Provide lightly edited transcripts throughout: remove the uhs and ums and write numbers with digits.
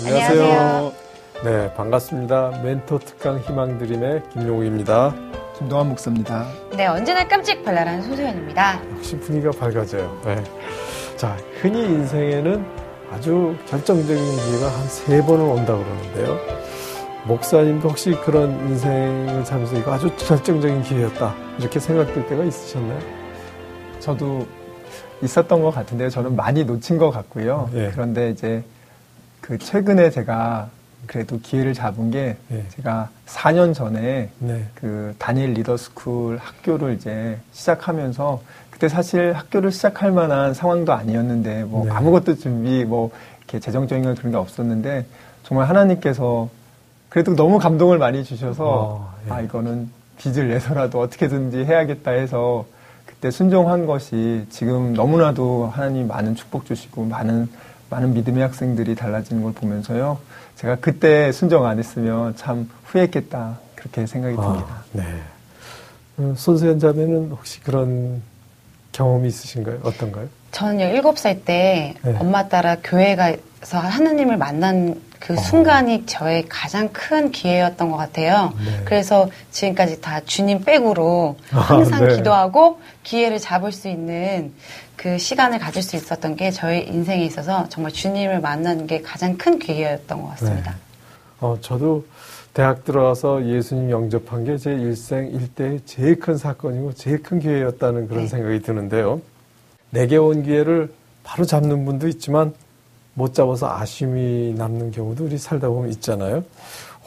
안녕하세요. 네, 반갑습니다. 멘토 특강 희망드림의 김용욱입니다. 김동환 목사입니다. 네, 언제나 깜찍 발랄한 소소연입니다. 역시 분위기가 밝아져요. 네. 자, 흔히 인생에는 아주 결정적인 기회가 한 3번은 온다고 그러는데요. 목사님도 혹시 그런 인생을 살면서 이거 아주 결정적인 기회였다, 이렇게 생각될 때가 있으셨나요? 저도 있었던 것 같은데요. 저는 많이 놓친 것 같고요. 예. 그런데 이제 최근에 제가 그래도 기회를 잡은 게, 예. 제가 4년 전에 네. 다니엘 리더스쿨 학교를 이제 시작하면서, 그때 사실 학교를 시작할 만한 상황도 아니었는데, 네. 아무것도 준비, 이렇게 재정적인 그런 게 없었는데, 정말 하나님께서 그래도 너무 감동을 많이 주셔서, 예. 이거는 빚을 내서라도 어떻게든지 해야겠다 해서, 그때 순종한 것이 지금 너무나도 하나님이 많은 축복 주시고, 많은 믿음의 학생들이 달라지는 걸 보면서요, 제가 그때 순종 안 했으면 참 후회했겠다, 그렇게 생각이 듭니다. 네. 손수연 자매는 혹시 그런 경험이 있으신가요? 어떤가요? 저는 17살 때 네. 엄마 따라 교회 가서 하나님을 만난 그 순간이 저의 가장 큰 기회였던 것 같아요. 네. 그래서 지금까지 다 주님 백으로 항상 네. 기도하고 기회를 잡을 수 있는 그 시간을 가질 수 있었던 게 저의 인생에 있어서 정말 주님을 만나는 게 가장 큰 기회였던 것 같습니다. 네. 저도 대학 들어와서 예수님 영접한 게 제 일생 일대의 제일 큰 사건이고 제일 큰 기회였다는 그런 네. 생각이 드는데요. 내게 온 기회를 바로 잡는 분도 있지만 못 잡아서 아쉬움이 남는 경우도 우리 살다 보면 있잖아요.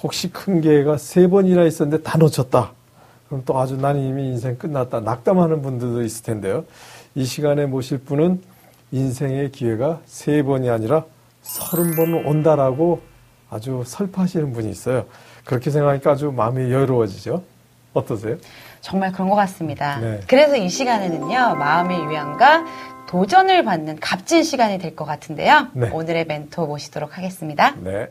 혹시 큰 기회가 3번이나 있었는데 다 놓쳤다, 그럼 또 아주 나는 이미 인생 끝났다, 낙담하는 분들도 있을 텐데요. 이 시간에 모실 분은 인생의 기회가 3번이 아니라 30번은 온다라고 아주 설파하시는 분이 있어요. 그렇게 생각하니까 아주 마음이 여유로워지죠. 어떠세요? 정말 그런 것 같습니다. 네. 그래서 이 시간에는요, 마음의 유연과 도전을 받는 값진 시간이 될 것 같은데요. 네. 오늘의 멘토 모시도록 하겠습니다. 네.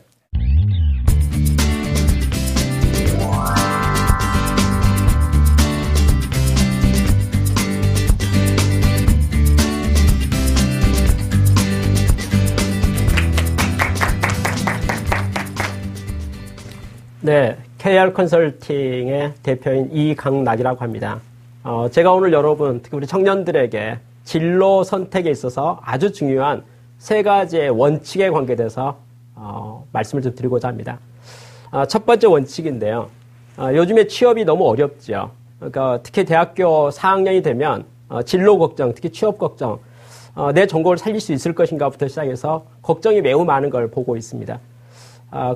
네, KR 컨설팅의 대표인 이강락이라고 합니다. 제가 오늘 여러분, 특히 우리 청년들에게 진로 선택에 있어서 아주 중요한 3가지의 원칙에 관계돼서 말씀을 좀 드리고자 합니다. 첫 번째 원칙인데요. 요즘에 취업이 너무 어렵죠. 그러니까 특히 대학교 4학년이 되면 진로 걱정, 특히 취업 걱정, 내 전공을 살릴 수 있을 것인가부터 시작해서 걱정이 매우 많은 걸 보고 있습니다.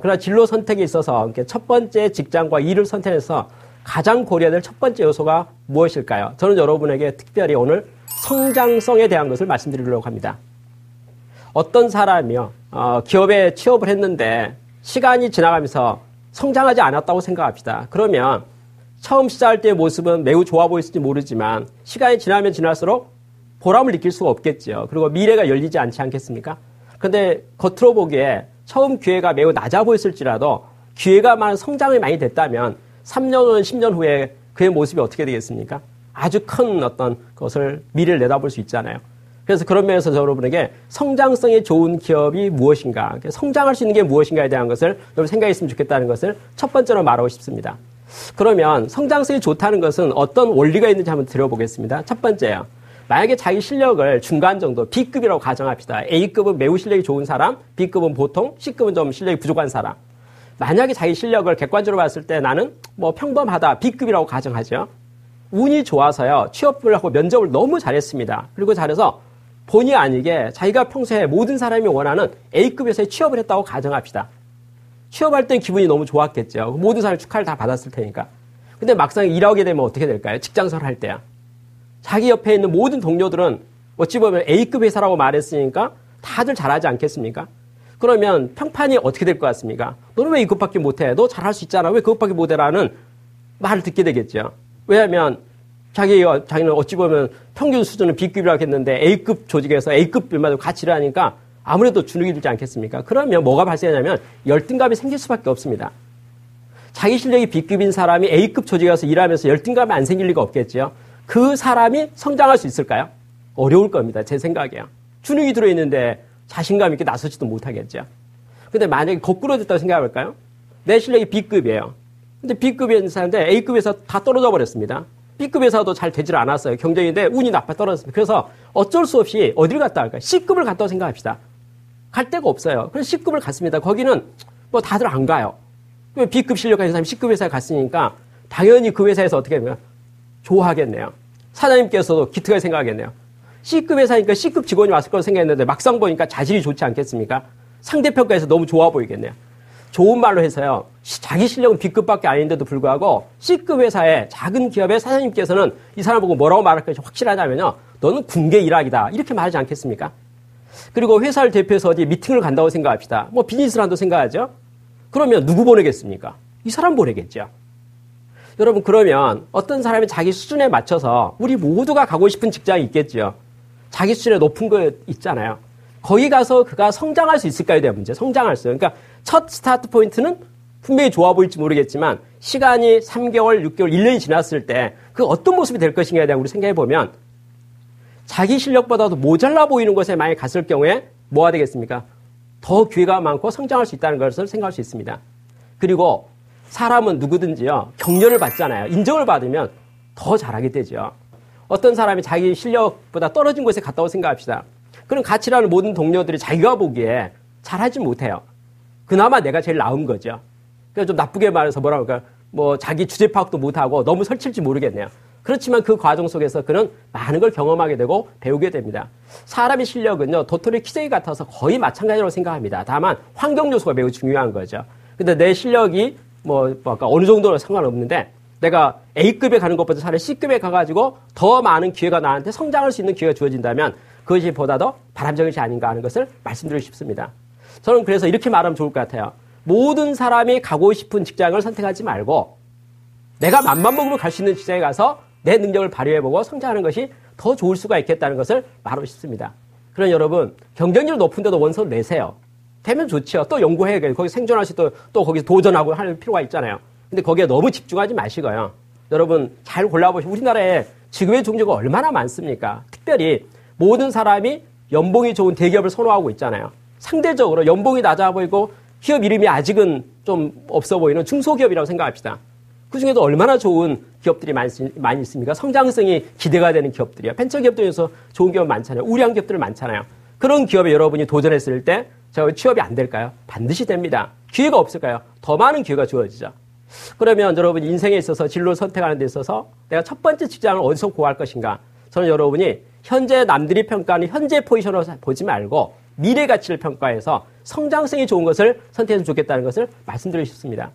그러나 진로 선택에 있어서 첫 번째 직장과 일을 선택해서 가장 고려해야 될 첫 번째 요소가 무엇일까요? 저는 여러분에게 특별히 오늘 성장성에 대한 것을 말씀드리려고 합니다. 어떤 사람이요, 기업에 취업을 했는데 시간이 지나가면서 성장하지 않았다고 생각합시다. 그러면 처음 시작할 때의 모습은 매우 좋아 보일지 모르지만 시간이 지나면 지날수록 보람을 느낄 수가 없겠죠. 그리고 미래가 열리지 않지 않겠습니까? 그런데 겉으로 보기에 처음 기회가 매우 낮아 보였을지라도 기회가 많은 성장이 많이 됐다면 3년 후, 10년 후에 그의 모습이 어떻게 되겠습니까? 아주 큰 어떤 것을 미래를 내다볼 수 있잖아요. 그래서 그런 면에서 여러분에게 성장성이 좋은 기업이 무엇인가, 성장할 수 있는 게 무엇인가에 대한 것을 여러분 생각했으면 좋겠다는 것을 첫 번째로 말하고 싶습니다. 그러면 성장성이 좋다는 것은 어떤 원리가 있는지 한번 들어보겠습니다. 첫 번째요. 만약에 자기 실력을 중간 정도, B급이라고 가정합시다. A급은 매우 실력이 좋은 사람, B급은 보통, C급은 좀 실력이 부족한 사람. 만약에 자기 실력을 객관적으로 봤을 때 나는 평범하다, B급이라고 가정하죠. 운이 좋아서요, 취업을 하고 면접을 너무 잘했습니다. 그리고 잘해서 본의 아니게 자기가 평소에 모든 사람이 원하는 A급에서의 취업을 했다고 가정합시다. 취업할 땐 기분이 너무 좋았겠죠. 모든 사람이 축하를 다 받았을 테니까. 근데 막상 일하게 되면 어떻게 될까요? 직장생활 할 때야. 자기 옆에 있는 모든 동료들은 어찌 보면 A급 회사라고 말했으니까 다들 잘하지 않겠습니까? 그러면 평판이 어떻게 될 것 같습니까? 너는 왜 이것밖에 못해? 너 잘할 수 있잖아. 왜 그것밖에 못해라는 말을 듣게 되겠죠. 왜냐하면 자기는 어찌 보면 평균 수준은 B급이라고 했는데 A급 조직에서 A급들마다 같이 일하니까 아무래도 주눅이 들지 않겠습니까? 그러면 뭐가 발생하냐면 열등감이 생길 수밖에 없습니다. 자기 실력이 B급인 사람이 A급 조직에 가서 일하면서 열등감이 안 생길 리가 없겠죠. 그 사람이 성장할 수 있을까요? 어려울 겁니다. 제 생각에요. 주눅이 들어있는데 자신감 있게 나서지도 못하겠죠. 근데 만약에 거꾸로 됐다고 생각해볼까요? 내 실력이 B급이에요. 근데 B급에 있는 사람인데 A급에서 다 떨어져 버렸습니다. B급에서도 잘 되질 않았어요. 경쟁인데 운이 나빠 떨어졌습니다. 그래서 어쩔 수 없이 어디를 갔다 할까요? C급을 갔다고 생각합시다. 갈 데가 없어요. 그래서 C급을 갔습니다. 거기는 뭐 다들 안 가요. B급 실력 가진 사람이 C급 회사에 갔으니까 당연히 그 회사에서 어떻게 하면 좋아하겠네요. 사장님께서도 기특하게 생각하겠네요. C급 회사니까 C급 직원이 왔을 거라고 생각했는데 막상 보니까 자질이 좋지 않겠습니까? 상대평가에서 너무 좋아 보이겠네요. 좋은 말로 해서요. 자기 실력은 B급밖에 아닌데도 불구하고 C급 회사의 작은 기업의 사장님께서는 이 사람 보고 뭐라고 말할 것이 확실하다면요. 너는 군계 일학이다. 이렇게 말하지 않겠습니까? 그리고 회사를 대표해서 어디 미팅을 간다고 생각합시다. 뭐 비즈니스를 한다고 생각하죠? 그러면 누구 보내겠습니까? 이 사람 보내겠죠. 여러분 그러면 어떤 사람이 자기 수준에 맞춰서 우리 모두가 가고 싶은 직장이 있겠죠. 자기 수준에 높은 거 있잖아요. 거기 가서 그가 성장할 수 있을까에 대한 문제. 성장할 수. 그러니까 첫 스타트 포인트는 분명히 좋아 보일지 모르겠지만 시간이 3개월, 6개월, 1년이 지났을 때 그 어떤 모습이 될 것인가에 대한 우리 생각해 보면 자기 실력보다도 모자라 보이는 곳에 많이 갔을 경우에 뭐가 되겠습니까? 더 기회가 많고 성장할 수 있다는 것을 생각할 수 있습니다. 그리고 사람은 누구든지요. 격려를 받잖아요. 인정을 받으면 더 잘하게 되죠. 어떤 사람이 자기 실력보다 떨어진 곳에 갔다고 생각합시다. 그럼 같이 일하는 모든 동료들이 자기가 보기에 잘하지 못해요. 그나마 내가 제일 나은 거죠. 그래서 좀 나쁘게 말해서 뭐라 그럴까, 뭐 자기 주제 파악도 못하고 너무 설칠지 모르겠네요. 그렇지만 그 과정 속에서 그는 많은 걸 경험하게 되고 배우게 됩니다. 사람의 실력은요, 도토리 키재기 같아서 거의 마찬가지라고 생각합니다. 다만 환경 요소가 매우 중요한 거죠. 근데 내 실력이 어느 정도는 상관없는데 내가 A급에 가는 것보다 차라리 C급에 가가지고 더 많은 기회가 나한테 성장할 수 있는 기회가 주어진다면 그것이 보다 더 바람직한 것이 아닌가 하는 것을 말씀드리고 싶습니다. 저는 그래서 이렇게 말하면 좋을 것 같아요. 모든 사람이 가고 싶은 직장을 선택하지 말고 내가 맘만 먹으면 갈 수 있는 직장에 가서 내 능력을 발휘해보고 성장하는 것이 더 좋을 수가 있겠다는 것을 말하고 싶습니다. 그럼 여러분 경쟁률 높은 데도 원서를 내세요. 되면 좋죠. 또 연구해야 돼요. 거기 생존할 수 있도록 또 거기서 도전하고 할 필요가 있잖아요. 근데 거기에 너무 집중하지 마시고요. 여러분 잘 골라보시고 우리나라에 직업의 종류가 얼마나 많습니까? 특별히 모든 사람이 연봉이 좋은 대기업을 선호하고 있잖아요. 상대적으로 연봉이 낮아 보이고 기업 이름이 아직은 좀 없어 보이는 중소기업이라고 생각합시다. 그중에도 얼마나 좋은 기업들이 많이 있습니까? 성장성이 기대가 되는 기업들이요. 벤처기업 중에서 좋은 기업 많잖아요. 우량한 기업들 많잖아요. 그런 기업에 여러분이 도전했을 때 저 취업이 안 될까요? 반드시 됩니다. 기회가 없을까요? 더 많은 기회가 주어지죠. 그러면 여러분 인생에 있어서 진로를 선택하는 데 있어서 내가 첫 번째 직장을 어디서 구할 것인가? 저는 여러분이 현재 남들이 평가하는 현재 포지션을 보지 말고 미래 가치를 평가해서 성장성이 좋은 것을 선택해서 좋겠다는 것을 말씀드리고 싶습니다.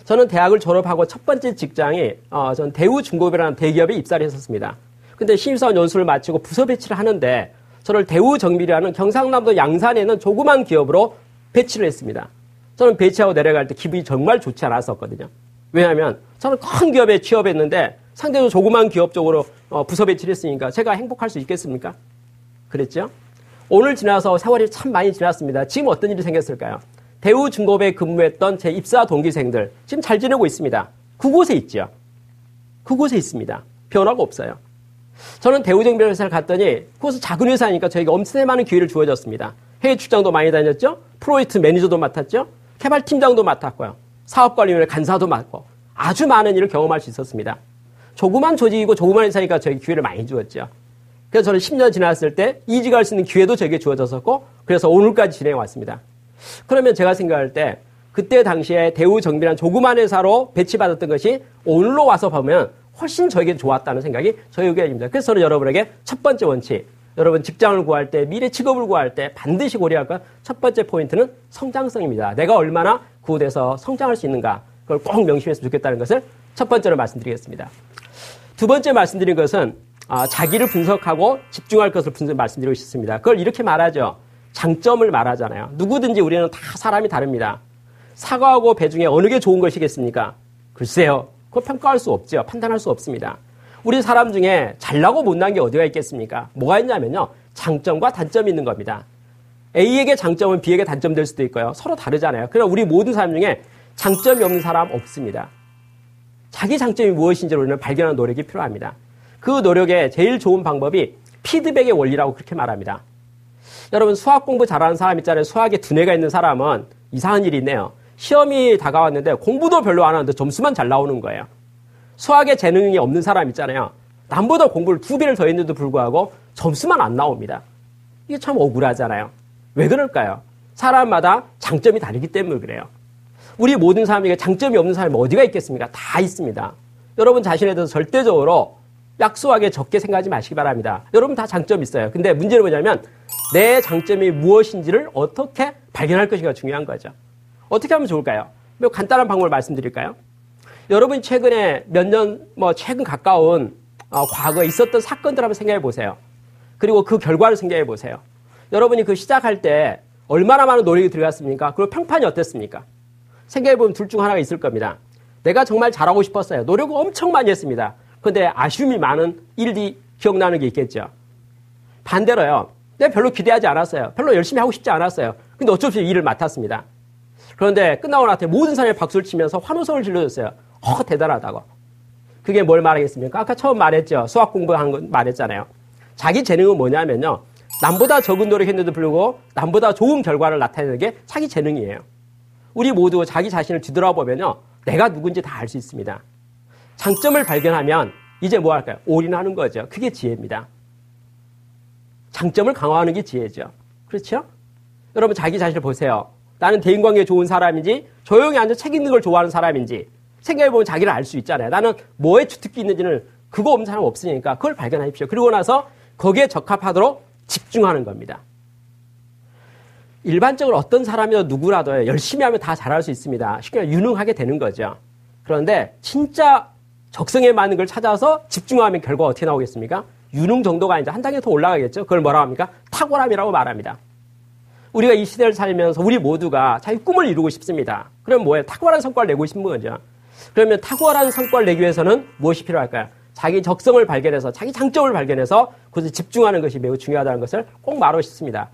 저는 대학을 졸업하고 첫 번째 직장이 전 대우중공업이라는 대기업에 입사를 했었습니다. 근데 신입사원 연수를 마치고 부서 배치를 하는데 저를 대우정밀이라는 경상남도 양산에 있는 조그만 기업으로 배치를 했습니다. 저는 배치하고 내려갈 때 기분이 정말 좋지 않았었거든요. 왜냐하면 저는 큰 기업에 취업했는데 상대적으로 조그만 기업 쪽으로 부서 배치를 했으니까 제가 행복할 수 있겠습니까? 그랬죠? 오늘 지나서 세월이 참 많이 지났습니다. 지금 어떤 일이 생겼을까요? 대우중공업에 근무했던 제 입사 동기생들 지금 잘 지내고 있습니다. 그곳에 있죠. 그곳에 있습니다. 변화가 없어요. 저는 대우정밀 회사를 갔더니 그곳은 작은 회사니까 저에게 엄청나게 많은 기회를 주어졌습니다. 해외 출장도 많이 다녔죠. 프로젝트 매니저도 맡았죠. 개발팀장도 맡았고요. 사업관리위원회 간사도 맡고 아주 많은 일을 경험할 수 있었습니다. 조그만 조직이고 조그만 회사니까 저에게 기회를 많이 주었죠. 그래서 저는 10년 지났을 때 이직할 수 있는 기회도 저에게 주어졌었고 그래서 오늘까지 진행해 왔습니다. 그러면 제가 생각할 때 그때 당시에 대우정밀한 조그만 회사로 배치받았던 것이 오늘로 와서 보면 훨씬 저에게 좋았다는 생각이 저의 의견입니다. 그래서 저는 여러분에게 첫 번째 원칙, 여러분 직장을 구할 때, 미래 직업을 구할 때 반드시 고려할 것 첫 번째 포인트는 성장성입니다. 내가 얼마나 그곳에서 성장할 수 있는가, 그걸 꼭 명심했으면 좋겠다는 것을 첫 번째로 말씀드리겠습니다. 두 번째 말씀드린 것은 자기를 분석하고 집중할 것을 말씀드리고 싶습니다. 그걸 이렇게 말하죠. 장점을 말하잖아요. 누구든지 우리는 다 사람이 다릅니다. 사과하고 배 중에 어느 게 좋은 것이겠습니까? 글쎄요. 그걸 평가할 수 없죠. 판단할 수 없습니다. 우리 사람 중에 잘나고 못난 게 어디가 있겠습니까? 뭐가 있냐면요. 장점과 단점이 있는 겁니다. A에게 장점은 B에게 단점 될 수도 있고요. 서로 다르잖아요. 그러나 우리 모든 사람 중에 장점이 없는 사람 없습니다. 자기 장점이 무엇인지를 우리는 발견하는 노력이 필요합니다. 그 노력의 제일 좋은 방법이 피드백의 원리라고 그렇게 말합니다. 여러분 수학 공부 잘하는 사람 있잖아요. 수학에 두뇌가 있는 사람은 이상한 일이 있네요. 시험이 다가왔는데 공부도 별로 안 하는데 점수만 잘 나오는 거예요. 수학에 재능이 없는 사람 있잖아요. 남보다 공부를 2배를 더 했는데도 불구하고 점수만 안 나옵니다. 이게 참 억울하잖아요. 왜 그럴까요? 사람마다 장점이 다르기 때문에 그래요. 우리 모든 사람에게 장점이 없는 사람이 어디가 있겠습니까? 다 있습니다. 여러분 자신에 대해서 절대적으로 약소하게 적게 생각하지 마시기 바랍니다. 여러분 다 장점이 있어요. 근데 문제는 뭐냐면 내 장점이 무엇인지를 어떻게 발견할 것인가 중요한 거죠. 어떻게 하면 좋을까요? 몇 간단한 방법을 말씀드릴까요? 여러분이 최근에 몇 년, 최근 가까운 과거에 있었던 사건들 한번 생각해 보세요. 그리고 그 결과를 생각해 보세요. 여러분이 그 시작할 때 얼마나 많은 노력이 들어갔습니까? 그리고 평판이 어땠습니까? 생각해 보면 둘 중 하나가 있을 겁니다. 내가 정말 잘하고 싶었어요. 노력을 엄청 많이 했습니다. 그런데 아쉬움이 많은 일이 기억나는 게 있겠죠. 반대로요. 내가 별로 기대하지 않았어요. 별로 열심히 하고 싶지 않았어요. 근데 어쩔 수 없이 일을 맡았습니다. 그런데 끝나고 나서 모든 사람이 박수를 치면서 환호성을 질러줬어요. 대단하다고. 그게 뭘 말하겠습니까? 아까 처음 말했죠. 수학 공부하는 거 말했잖아요. 자기 재능은 뭐냐면요. 남보다 적은 노력했는데도 불구하고 남보다 좋은 결과를 나타내는 게 자기 재능이에요. 우리 모두 자기 자신을 뒤돌아보면요. 내가 누군지 다 알 수 있습니다. 장점을 발견하면 이제 뭐 할까요? 올인하는 거죠. 그게 지혜입니다. 장점을 강화하는 게 지혜죠. 그렇죠? 여러분 자기 자신을 보세요. 나는 대인관계에 좋은 사람인지 조용히 앉아 책 읽는 걸 좋아하는 사람인지 생각해보면 자기를 알 수 있잖아요. 나는 뭐에 주특기 있는지는 그거 없는 사람 없으니까 그걸 발견하십시오. 그리고 나서 거기에 적합하도록 집중하는 겁니다. 일반적으로 어떤 사람이나 누구라도 열심히 하면 다 잘할 수 있습니다. 쉽게 말해 유능하게 되는 거죠. 그런데 진짜 적성에 맞는 걸 찾아서 집중하면 결과가 어떻게 나오겠습니까? 유능 정도가 이제 한 단계 더 올라가겠죠. 그걸 뭐라고 합니까? 탁월함이라고 말합니다. 우리가 이 시대를 살면서 우리 모두가 자기 꿈을 이루고 싶습니다. 그럼 뭐예요? 탁월한 성과를 내고 싶은 거죠. 그러면 탁월한 성과를 내기 위해서는 무엇이 필요할까요? 자기 적성을 발견해서 자기 장점을 발견해서 그것을 집중하는 것이 매우 중요하다는 것을 꼭 말하고 싶습니다.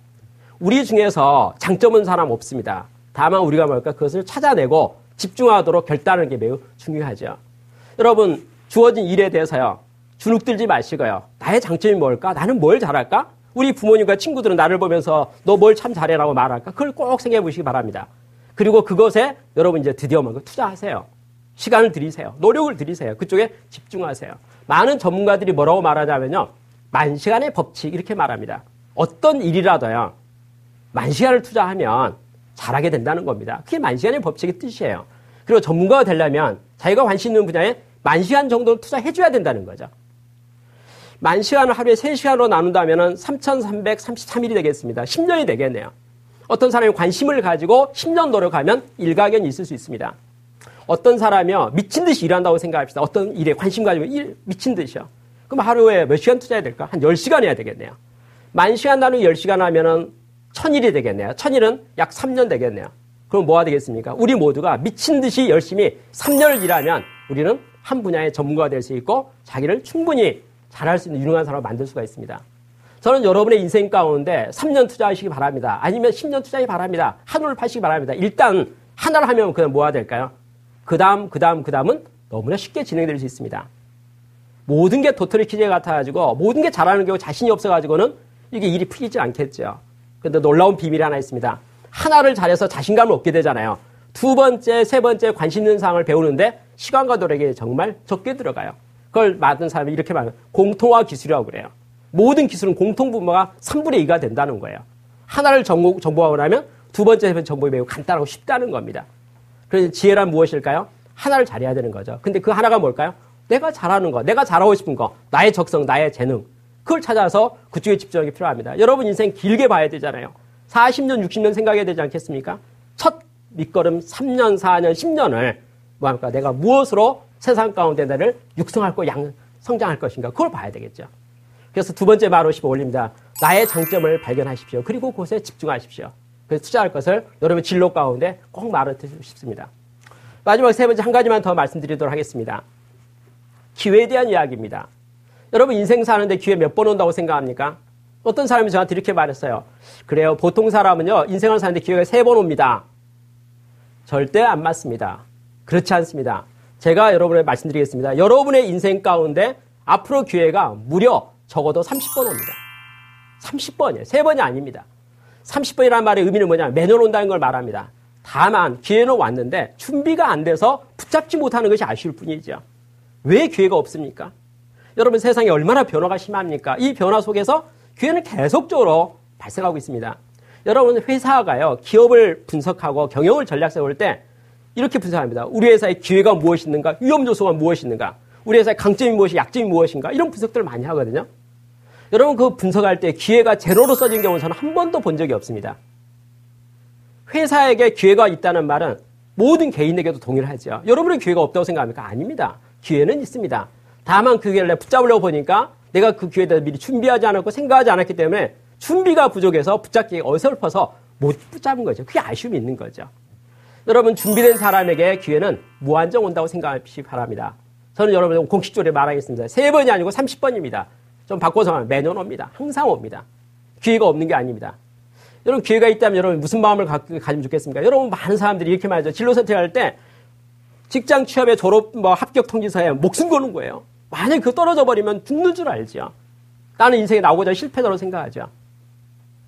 우리 중에서 장점 없는 사람 없습니다. 다만 우리가 뭘까? 그것을 찾아내고 집중하도록 결단하는 게 매우 중요하죠. 여러분 주어진 일에 대해서요. 주눅들지 마시고요. 나의 장점이 뭘까? 나는 뭘 잘할까? 우리 부모님과 친구들은 나를 보면서 너 뭘 참 잘해라고 말할까? 그걸 꼭 생각해 보시기 바랍니다. 그리고 그것에 여러분 이제 드디어 뭔가 투자하세요. 시간을 들이세요. 노력을 들이세요. 그쪽에 집중하세요. 많은 전문가들이 뭐라고 말하냐면요. 만시간의 법칙 이렇게 말합니다. 어떤 일이라도요. 만시간을 투자하면 잘하게 된다는 겁니다. 그게 만시간의 법칙의 뜻이에요. 그리고 전문가가 되려면 자기가 관심 있는 분야에 만시간 정도는 투자해줘야 된다는 거죠. 만시간을 하루에 3시간으로 나눈다면 3,333일이 되겠습니다. 10년이 되겠네요. 어떤 사람이 관심을 가지고 10년 노력하면 일가견이 있을 수 있습니다. 어떤 사람이요 미친 듯이 일한다고 생각합시다. 어떤 일에 관심 가지고 미친 듯이요. 그럼 하루에 몇 시간 투자해야 될까? 한 10시간 해야 되겠네요. 만시간 나누기 10시간 하면은 1000일이 되겠네요. 1000일은 약 3년 되겠네요. 그럼 뭐가 되겠습니까? 우리 모두가 미친 듯이 열심히 3년을 일하면 우리는 한 분야의 전문가가 될 수 있고 자기를 충분히 잘할 수 있는 유능한 사람을 만들 수가 있습니다. 저는 여러분의 인생 가운데 3년 투자하시기 바랍니다. 아니면 10년 투자하기 바랍니다. 한우를 파시기 바랍니다. 일단 하나를 하면 그냥 뭐가 될까요? 그 다음은 너무나 쉽게 진행될 수 있습니다. 모든 게 도토리 키즈 같아가지고 모든 게 잘하는 경우 자신이 없어가지고는 이게 일이 풀리지 않겠죠. 그런데 놀라운 비밀이 하나 있습니다. 하나를 잘해서 자신감을 얻게 되잖아요. 두 번째, 세 번째 관심 있는 사항을 배우는데 시간과 노력이 정말 적게 들어가요. 그걸 맡은 사람이 이렇게 말해요. 공통화 기술이라고 그래요. 모든 기술은 공통 분모가 3분의 2가 된다는 거예요. 하나를 정복하고 나면 두 번째, 세 번째 정복이 매우 간단하고 쉽다는 겁니다. 그래서 지혜란 무엇일까요? 하나를 잘해야 되는 거죠. 근데 그 하나가 뭘까요? 내가 잘하는 거, 내가 잘하고 싶은 거, 나의 적성, 나의 재능. 그걸 찾아서 그쪽에 집중하기 필요합니다. 여러분 인생 길게 봐야 되잖아요. 40년, 60년 생각해야 되지 않겠습니까? 첫 밑거름 3년, 4년, 10년을 뭐합니까? 내가 무엇으로 세상 가운데 나를 육성할 거, 성장할 것인가? 그걸 봐야 되겠죠. 그래서 두 번째 말씀을 올립니다. 나의 장점을 발견하십시오. 그리고 그것에 집중하십시오. 그래서 투자할 것을 여러분 진로 가운데 꼭 말해드리고 싶습니다. 마지막 세 번째 한 가지만 더 말씀드리도록 하겠습니다. 기회에 대한 이야기입니다. 여러분 인생 사는데 기회 몇 번 온다고 생각합니까? 어떤 사람이 저한테 이렇게 말했어요. 그래요. 보통 사람은요. 인생을 사는데 기회가 3번 옵니다. 절대 안 맞습니다. 그렇지 않습니다. 제가 여러분에게 말씀드리겠습니다. 여러분의 인생 가운데 앞으로 기회가 무려 적어도 30번 옵니다. 30번이에요. 3번이 아닙니다. 30번이라는 말의 의미는 뭐냐면 매년 온다는 걸 말합니다. 다만 기회는 왔는데 준비가 안 돼서 붙잡지 못하는 것이 아쉬울 뿐이죠. 왜 기회가 없습니까? 여러분 세상에 얼마나 변화가 심합니까? 이 변화 속에서 기회는 계속적으로 발생하고 있습니다. 여러분 회사가요 기업을 분석하고 경영을 전략 세울 때 이렇게 분석합니다. 우리 회사의 기회가 무엇이 있는가? 위험 요소가 무엇이 있는가? 우리 회사의 강점이 무엇이 약점이 무엇인가? 이런 분석들을 많이 하거든요. 여러분 그 분석할 때 기회가 제로로 써진 경우는 저는 한 번도 본 적이 없습니다. 회사에게 기회가 있다는 말은 모든 개인에게도 동일하죠. 여러분의 기회가 없다고 생각합니까? 아닙니다. 기회는 있습니다. 다만 그 기회를 붙잡으려고 보니까 내가 그 기회에 대해서 미리 준비하지 않았고 생각하지 않았기 때문에 준비가 부족해서 붙잡기가 어설퍼서 못 붙잡은 거죠. 그게 아쉬움이 있는 거죠. 여러분 준비된 사람에게 기회는 무한정 온다고 생각하시기 바랍니다. 저는 여러분 공식적으로 말하겠습니다. 3번이 아니고 30번입니다. 좀 바꿔서 말하면 매년 옵니다. 항상 옵니다. 기회가 없는 게 아닙니다. 여러분 기회가 있다면 여러분 무슨 마음을 가지면 좋겠습니까? 여러분 많은 사람들이 이렇게 말하죠. 진로 선택할 때 직장 취업에 졸업 합격 통지서에 목숨 거는 거예요. 만약에 그거 떨어져 버리면 죽는 줄 알죠. 나는 인생에 나오고자 실패다라고 생각하죠.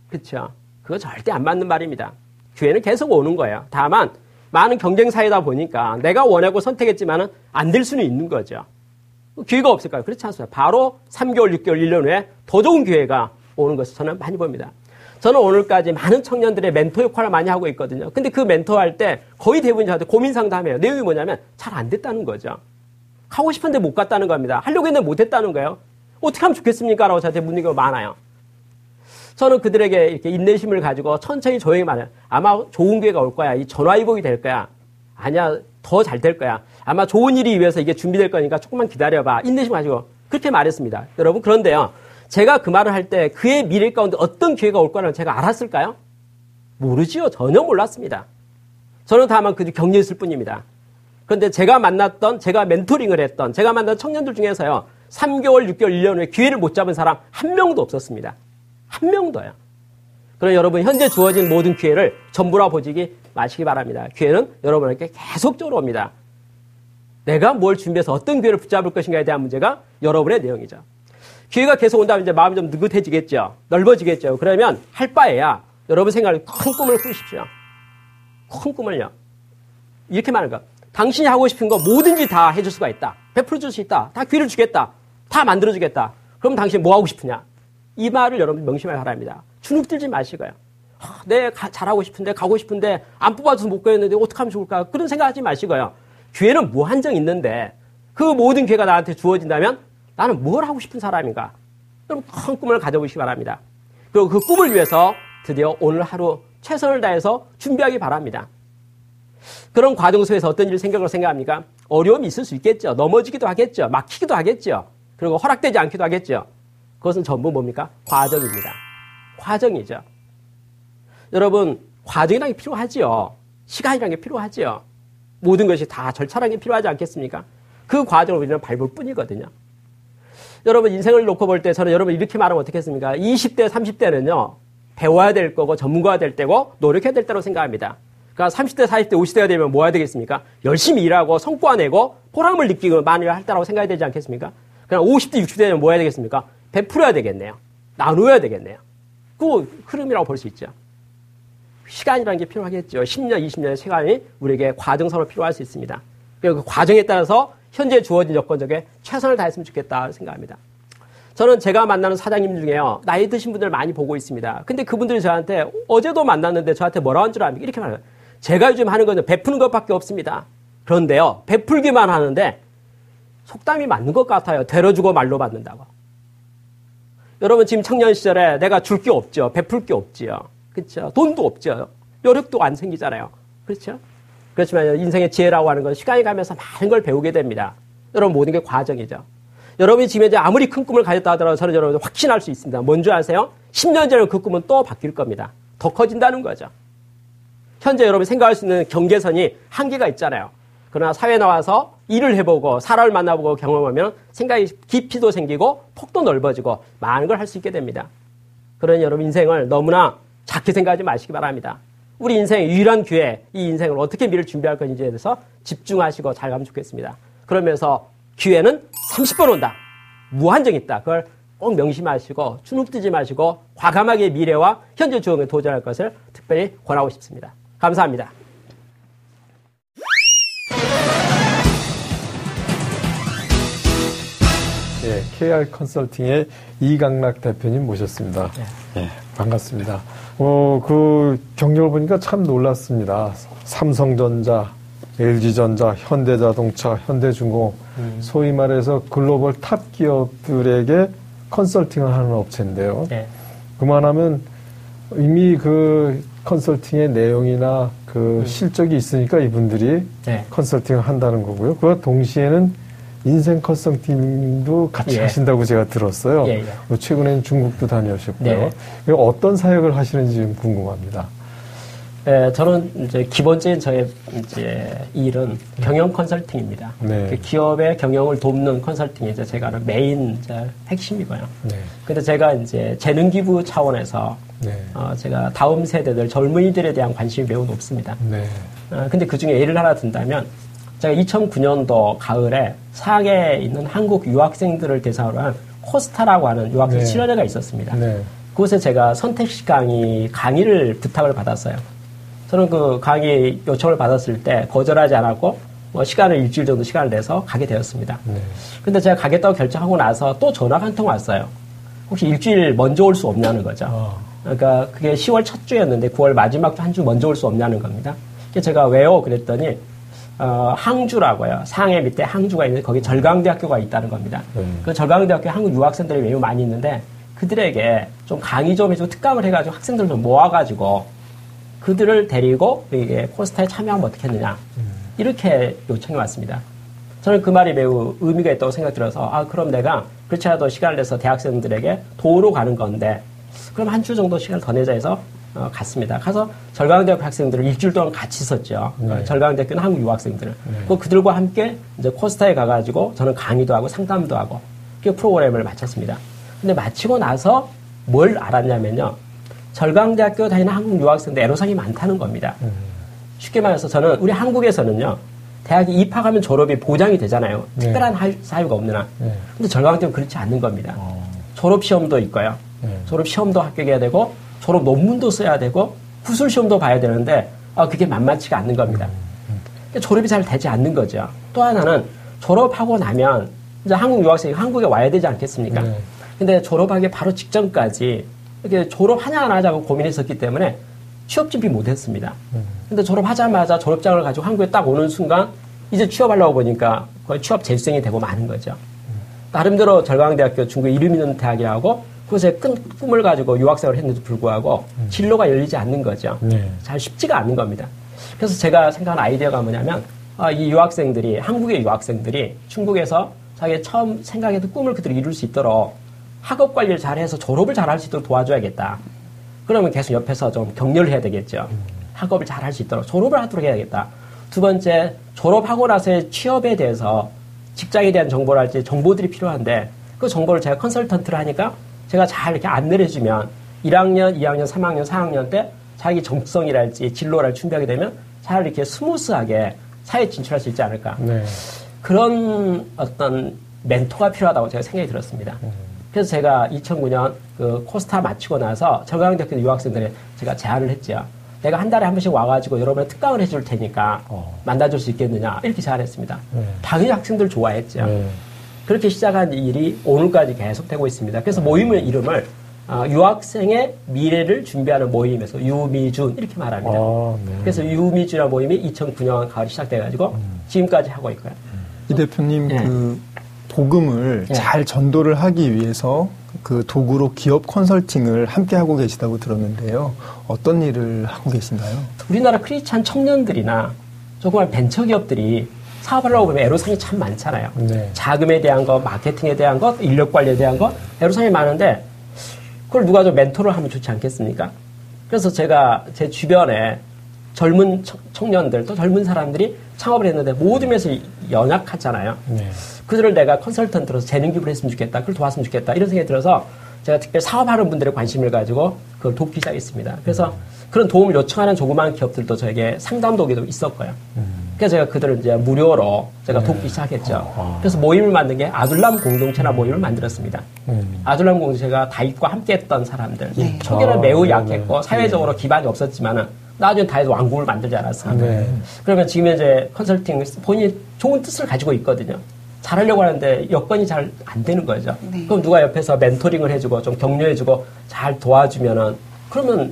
그렇죠? 그거 절대 안 맞는 말입니다. 기회는 계속 오는 거예요. 다만 많은 경쟁 사회다 보니까 내가 원하고 선택했지만은 안 될 수는 있는 거죠. 기회가 없을까요? 그렇지 않습니다. 바로 3개월, 6개월, 1년 후에 더 좋은 기회가 오는 것을 저는 많이 봅니다. 저는 오늘까지 많은 청년들의 멘토 역할을 많이 하고 있거든요. 근데 그 멘토 할 때 거의 대부분 저한테 고민 상담해요. 내용이 뭐냐면 잘 안 됐다는 거죠. 하고 싶은데 못 갔다는 겁니다. 하려고 했는데 못 했다는 거예요. 어떻게 하면 좋겠습니까? 라고 저한테 묻는 경우가 많아요. 저는 그들에게 이렇게 인내심을 가지고 천천히 조용히 말해요. 아마 좋은 기회가 올 거야. 이 전화위복이 될 거야. 아니야, 더 잘 될 거야. 아마 좋은 일이 위해서 이게 준비될 거니까 조금만 기다려봐. 인내심 가지고 그렇게 말했습니다. 여러분, 그런데요. 제가 그 말을 할 때 그의 미래 가운데 어떤 기회가 올 거라는 제가 알았을까요? 모르지요. 전혀 몰랐습니다. 저는 다만 그들 격려했을 뿐입니다. 그런데 제가 만났던, 제가 멘토링을 했던, 제가 만난 청년들 중에서요. 3개월, 6개월, 1년 후에 기회를 못 잡은 사람 한 명도 없었습니다. 한 명도요. 그럼 여러분 현재 주어진 모든 기회를 전부라 보지 마시기 바랍니다. 기회는 여러분에게 계속적으로 옵니다. 내가 뭘 준비해서 어떤 기회를 붙잡을 것인가에 대한 문제가 여러분의 내용이죠. 기회가 계속 온다면 이제 마음이 좀 느긋해지겠죠. 넓어지겠죠. 그러면 할 바에야 여러분 생각을 큰 꿈을 꾸십시오. 큰 꿈을요. 이렇게 말하는 거. 당신이 하고 싶은 거 뭐든지 다 해줄 수가 있다. 베풀어 줄 수 있다. 다 기회를 주겠다. 다 만들어 주겠다. 그럼 당신 뭐 하고 싶으냐? 이 말을 여러분 명심하기 바랍니다. 주눅 들지 마시고요. 내가 잘하고 싶은데 가고 싶은데 안 뽑아줘서 못 가겠는데 어떻게 하면 좋을까? 그런 생각하지 마시고요. 기회는 무한정 있는데 그 모든 기회가 나한테 주어진다면 나는 뭘 하고 싶은 사람인가? 여러분 큰 꿈을 가져보시기 바랍니다. 그리고 그 꿈을 위해서 드디어 오늘 하루 최선을 다해서 준비하기 바랍니다. 그런 과정 속에서 어떤 일을 생각합니까? 어려움이 있을 수 있겠죠. 넘어지기도 하겠죠. 막히기도 하겠죠. 그리고 허락되지 않기도 하겠죠. 그것은 전부 뭡니까? 과정입니다. 과정이죠. 여러분, 과정이라는 게 필요하지요. 시간이라는 게 필요하지요. 모든 것이 다 절차라는 게 필요하지 않겠습니까? 그 과정을 우리는 밟을 뿐이거든요. 여러분, 인생을 놓고 볼 때 저는 여러분 이렇게 말하면 어떻겠습니까? 20대, 30대는요, 배워야 될 거고 전문가가 될 때고 노력해야 될 때로 생각합니다. 그러니까 30대, 40대, 50대가 되면 뭐 해야 되겠습니까? 열심히 일하고 성과 내고 보람을 느끼고 많이 할 때라고 생각해야 되지 않겠습니까? 그럼 50대, 60대 되면 뭐 해야 되겠습니까? 베풀어야 되겠네요. 나누어야 되겠네요. 그 흐름이라고 볼 수 있죠. 시간이라는 게 필요하겠죠. 10년, 20년의 시간이 우리에게 과정선으로 필요할 수 있습니다. 그리고 그 과정에 따라서 현재 주어진 여건 속에 최선을 다했으면 좋겠다 생각합니다. 저는 제가 만나는 사장님 중에요. 나이 드신 분들 많이 보고 있습니다. 근데 그분들이 저한테 어제도 만났는데 저한테 뭐라고 한 줄 압니까? 이렇게 말해요. 제가 요즘 하는 건 베푸는 것밖에 없습니다. 그런데요. 베풀기만 하는데 속담이 맞는 것 같아요. 되려주고 말로 받는다고. 여러분 지금 청년 시절에 내가 줄 게 없죠. 베풀 게 없지요. 그렇죠. 돈도 없죠. 여력도 안 생기잖아요. 그렇죠. 그렇지만 인생의 지혜라고 하는 건 시간이 가면서 많은 걸 배우게 됩니다. 여러분 모든 게 과정이죠. 여러분이 지금 이제 아무리 큰 꿈을 가졌다 하더라도 저는 여러분 확신할 수 있습니다. 뭔지 아세요? 10년 전에 그 꿈은 또 바뀔 겁니다. 더 커진다는 거죠. 현재 여러분이 생각할 수 있는 경계선이 한계가 있잖아요. 그러나 사회에 나와서 일을 해보고 사람을 만나보고 경험하면 생각이 깊이도 생기고 폭도 넓어지고 많은 걸 할 수 있게 됩니다. 그러니 여러분 인생을 너무나 작게 생각하지 마시기 바랍니다. 우리 인생의 유일한 기회, 이 인생을 어떻게 미래를 준비할 것인지에 대해서 집중하시고 잘 가면 좋겠습니다. 그러면서 기회는 30번 온다. 무한정 있다. 그걸 꼭 명심하시고 주눅들지 마시고 과감하게 미래와 현재 주어에 도전할 것을 특별히 권하고 싶습니다. 감사합니다. 예, KR 컨설팅의 이강락 대표님 모셨습니다. 예, 반갑습니다. 그 경력을 보니까 참 놀랐습니다. 삼성전자, LG전자, 현대자동차, 현대중공업, 소위 말해서 글로벌 탑 기업들에게 컨설팅을 하는 업체인데요. 네. 그만하면 이미 그 컨설팅의 내용이나 그 실적이 있으니까 이분들이 네. 컨설팅을 한다는 거고요. 그와 동시에는 인생 컨설팅도 같이 예. 하신다고 제가 들었어요. 예, 예. 최근에는 중국도 다녀오셨고요. 네. 어떤 사역을 하시는지 좀 궁금합니다. 네, 저는 이제 기본적인 저의 이제 일은 경영 컨설팅입니다. 네. 그 기업의 경영을 돕는 컨설팅이 이제 제가 하는 메인 이제 핵심이고요. 네. 근데 제가 이제 재능 기부 차원에서 네. 제가 다음 세대들 젊은이들에 대한 관심이 매우 높습니다. 네. 근데 그 중에 예를 하나 든다면 제가 2009년도 가을에 상해에 있는 한국 유학생들을 대상으로 한 코스타라고 하는 유학생 네. 실현회가 있었습니다. 네. 그곳에 제가 선택식 강의를 부탁을 받았어요. 저는 그 강의 요청을 받았을 때 거절하지 않았고 시간을 일주일 정도 시간을 내서 가게 되었습니다. 네. 근데 제가 가겠다고 결정하고 나서 또 전화가 한 통 왔어요. 혹시 일주일 먼저 올 수 없냐는 거죠. 그러니까 그게 10월 첫 주였는데 9월 마지막 주 한 주 먼저 올 수 없냐는 겁니다. 그래서 제가 왜요? 그랬더니 항주라고요. 상해 밑에 항주가 있는데 거기 절강대학교가 있다는 겁니다. 그 절강대학교에 한국 유학생들이 매우 많이 있는데 그들에게 좀 강의 좀 해주고 특강을 해가지고 학생들 좀 모아가지고 그들을 데리고 이게 코스타에 참여하면 어떻게 했느냐. 이렇게 요청이 왔습니다. 저는 그 말이 매우 의미가 있다고 생각 들어서 그럼 내가 그렇지라도 시간을 내서 대학생들에게 도우러 가는 건데 그럼 한 주 정도 시간을 더 내자 해서 갔습니다. 가서 절강대학교 학생들을 일주일 동안 같이 있었죠. 네. 절강대학교는 한국 유학생들을. 그들과 함께 이제 코스타에 가가지고 저는 강의도 하고 상담도 하고 그 프로그램을 마쳤습니다. 근데 마치고 나서 뭘 알았냐면요. 절강대학교 다니는 한국 유학생들 애로사항이 많다는 겁니다. 쉽게 말해서 저는 우리 한국에서는요. 대학에 입학하면 졸업이 보장이 되잖아요. 네. 특별한 사유가 없는 한. 네. 근데 절강대학교는 그렇지 않는 겁니다. 졸업시험도 있고요. 네. 졸업시험도 합격해야 되고 졸업 논문도 써야 되고 구술시험도 봐야 되는데 그게 만만치가 않는 겁니다. 그러니까 졸업이 잘 되지 않는 거죠. 또 하나는 졸업하고 나면 이제 한국 유학생이 한국에 와야 되지 않겠습니까? 네. 근데 졸업하기 바로 직전까지 이렇게 졸업하냐 안 하자고 고민했었기 때문에 취업 준비 못했습니다. 근데 졸업하자마자 졸업장을 가지고 한국에 딱 오는 순간 이제 취업하려고 보니까 거의 취업 재수생이 되고 마는 거죠. 나름대로 절강대학교 중국에 이름 있는 대학이라고 그곳에 큰 꿈을 가지고 유학생을 했는데도 불구하고 진로가 열리지 않는 거죠. 네. 잘 쉽지가 않는 겁니다. 그래서 제가 생각한 아이디어가 뭐냐면 이 유학생들이 한국의 유학생들이 중국에서 자기 처음 생각했던 꿈을 그대로 이룰 수 있도록 학업 관리를 잘해서 졸업을 잘할 수 있도록 도와줘야겠다. 그러면 계속 옆에서 좀 격려를 해야 되겠죠. 학업을 잘할 수 있도록 졸업을 하도록 해야겠다. 두 번째, 졸업하고 나서의 취업에 대해서 직장에 대한 정보를 할지 정보들이 필요한데 그 정보를 제가 컨설턴트를 하니까 제가 잘 이렇게 안내를 해주면 1학년, 2학년, 3학년, 4학년 때 자기 정성이랄지 진로를 준비하게 되면 잘 이렇게 스무스하게 사회에 진출할 수 있지 않을까. 네. 그런 어떤 멘토가 필요하다고 제가 생각이 들었습니다. 그래서 제가 2009년 그 코스타 마치고 나서 절강대학교 유학생들에 제가 제안을 했죠. 내가 한 달에 한 번씩 와가지고 여러분의 특강을 해줄 테니까 만나줄 수 있겠느냐 이렇게 제안했습니다. 당연히 학생들 좋아했죠. 그렇게 시작한 일이 오늘까지 계속되고 있습니다. 그래서 모임의 이름을 유학생의 미래를 준비하는 모임에서 유미준 이렇게 말합니다. 네. 그래서 유미준이라는 모임이 2009년 가을에 시작돼가지고 지금까지 하고 있고요. 이 대표님 그 복음을 잘 전도를 하기 위해서 그 도구로 기업 컨설팅을 함께 하고 계시다고 들었는데요. 어떤 일을 하고 계신가요? 우리나라 크리스찬 청년들이나 조그만 벤처기업들이 사업하려고 보면 애로사항이 참 많잖아요. 네. 자금에 대한 거, 마케팅에 대한 것, 인력 관리에 대한 것, 애로사항이 많은데 그걸 누가 좀 멘토를 하면 좋지 않겠습니까? 그래서 제가 제 주변에 젊은 청년들 또 젊은 사람들이 창업을 했는데 모든 면에서 연약하잖아요. 네. 그들을 내가 컨설턴트로서 재능 기부를 했으면 좋겠다. 그걸 도왔으면 좋겠다. 이런 생각이 들어서 제가 특별히 사업하는 분들의 관심을 가지고 그걸 돕기 시작했습니다. 그래서 그런 도움을 요청하는 조그마한 기업들도 저에게 상담 도구도 있었고요. 그래서 제가 그들을 이제 무료로 제가 돕기 시작했죠. 그래서 모임을 만든 게 아둘람 공동체나 모임을 만들었습니다. 아둘람 공동체가 다윗과 함께 했던 사람들. 초기에는 매우 약했고 사회적으로 기반이 없었지만은 나중에 다윗 왕국을 만들지 않았습니까? 그러면 지금 이제 컨설팅 본인이 좋은 뜻을 가지고 있거든요. 잘하려고 하는데 여건이 잘 안 되는 거죠. 네. 그럼 누가 옆에서 멘토링을 해주고 좀 격려해주고 잘 도와주면은 그러면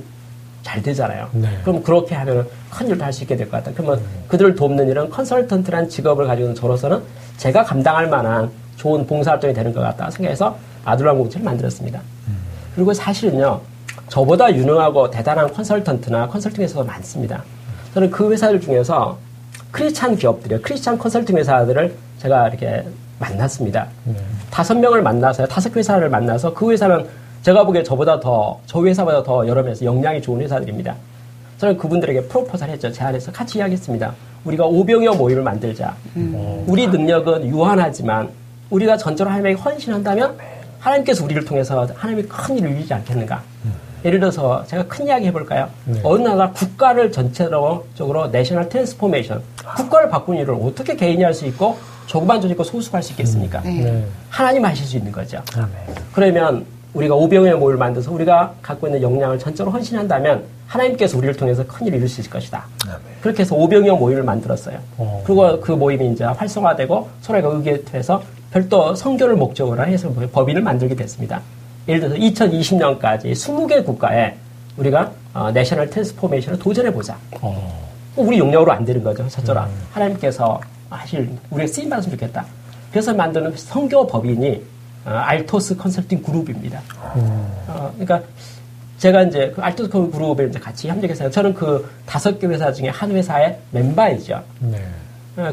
잘 되잖아요. 네. 그럼 그렇게 하면 큰 일도 할 수 있게 될 것 같다. 그러면 그들을 돕는 일은 컨설턴트란 직업을 가지고 있는 저로서는 제가 감당할 만한 좋은 봉사활동이 되는 것 같다 생각해서 아둘람 공채를 만들었습니다. 그리고 사실은요, 저보다 유능하고 대단한 컨설턴트나 컨설팅 회사가 많습니다. 저는 그 회사들 중에서 크리스찬 기업들이요, 크리스찬 컨설팅 회사들을 제가 이렇게 만났습니다. 5명을 만나서, 5회사를 만나서 그 회사는 제가 보기에 저보다 더, 저 회사보다 더 여러 면에서 역량이 좋은 회사들입니다. 저는 그분들에게 프로포즈를 했죠. 제안해서 같이 이야기했습니다. 우리가 오병이어 모임을 만들자. 우리 능력은 유한하지만 우리가 전적으로 하나님에게 헌신한다면 하나님께서 우리를 통해서 하나님이 큰 일을 이루지 않겠는가. 예를 들어서 제가 큰 이야기 해볼까요? 네. 어느 나라 국가를 전체적으로 내셔널 트랜스포메이션, 국가를 바꾸는 일을 어떻게 개인이 할 수 있고 조그만 조직과 소수가 할 수 있겠습니까? 네. 하나님 하실 수 있는 거죠. 아멘. 그러면 우리가 오병이어 모임을 만들어서 우리가 갖고 있는 역량을 전적으로 헌신한다면 하나님께서 우리를 통해서 큰 일을 이룰 수 있을 것이다. 그렇게 해서 오병이어 모임을 만들었어요. 그리고 그 모임이 이제 활성화되고 서로가 의기해서 별도 선교를 목적으로 해서 법인을 만들게 됐습니다. 예를 들어서 2020년까지 20개 국가에 우리가 내셔널 트랜스포메이션을 도전해보자. 우리 용량으로 안 되는 거죠. 첫째로 하나님께서 우리가 쓰임 받았으면 좋겠다. 그래서 만드는 선교 법인이 알토스 컨설팅 그룹입니다. 그러니까 제가 이제 그 알토스 그룹에 이제 같이 협력해서 저는 그 5개 회사 중에 한 회사의 멤버이죠. 네.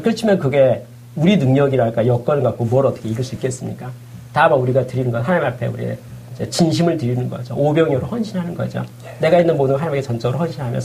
그렇지만 그게 우리 능력이랄까 여건을 갖고 뭘 어떻게 이룰 수 있겠습니까? 다만 우리가 드리는 건 하나님 앞에 우리의 진심을 드리는 거죠. 오병이어로 헌신하는 거죠. 내가 있는 모든 하나님에게 전적으로 헌신하며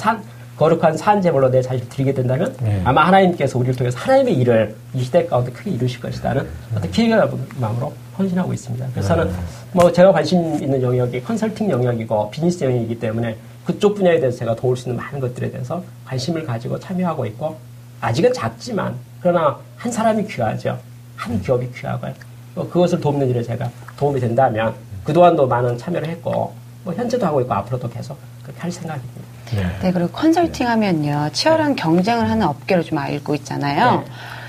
거룩한 산제물로 내 자신을 드리게 된다면 아마 하나님께서 우리를 통해서 하나님의 일을 이 시대 가운데 크게 이루실 것이다는 어떤 기대가 마음으로 헌신하고 있습니다. 그래서 저는 뭐 제가 관심 있는 영역이 컨설팅 영역이고 비즈니스 영역이기 때문에 그쪽 분야에 대해서 제가 도울 수 있는 많은 것들에 대해서 관심을 가지고 참여하고 있고 아직은 작지만 그러나 한 사람이 귀하죠. 한 기업이 귀하고요. 그것을 돕는 일에 제가 도움이 된다면 그동안도 많은 참여를 했고 뭐 현재도 하고 있고 앞으로도 계속 그렇게 할 생각입니다. 네, 그리고 컨설팅 하면요, 치열한 경쟁을 하는 업계로 좀 알고 있잖아요. 네.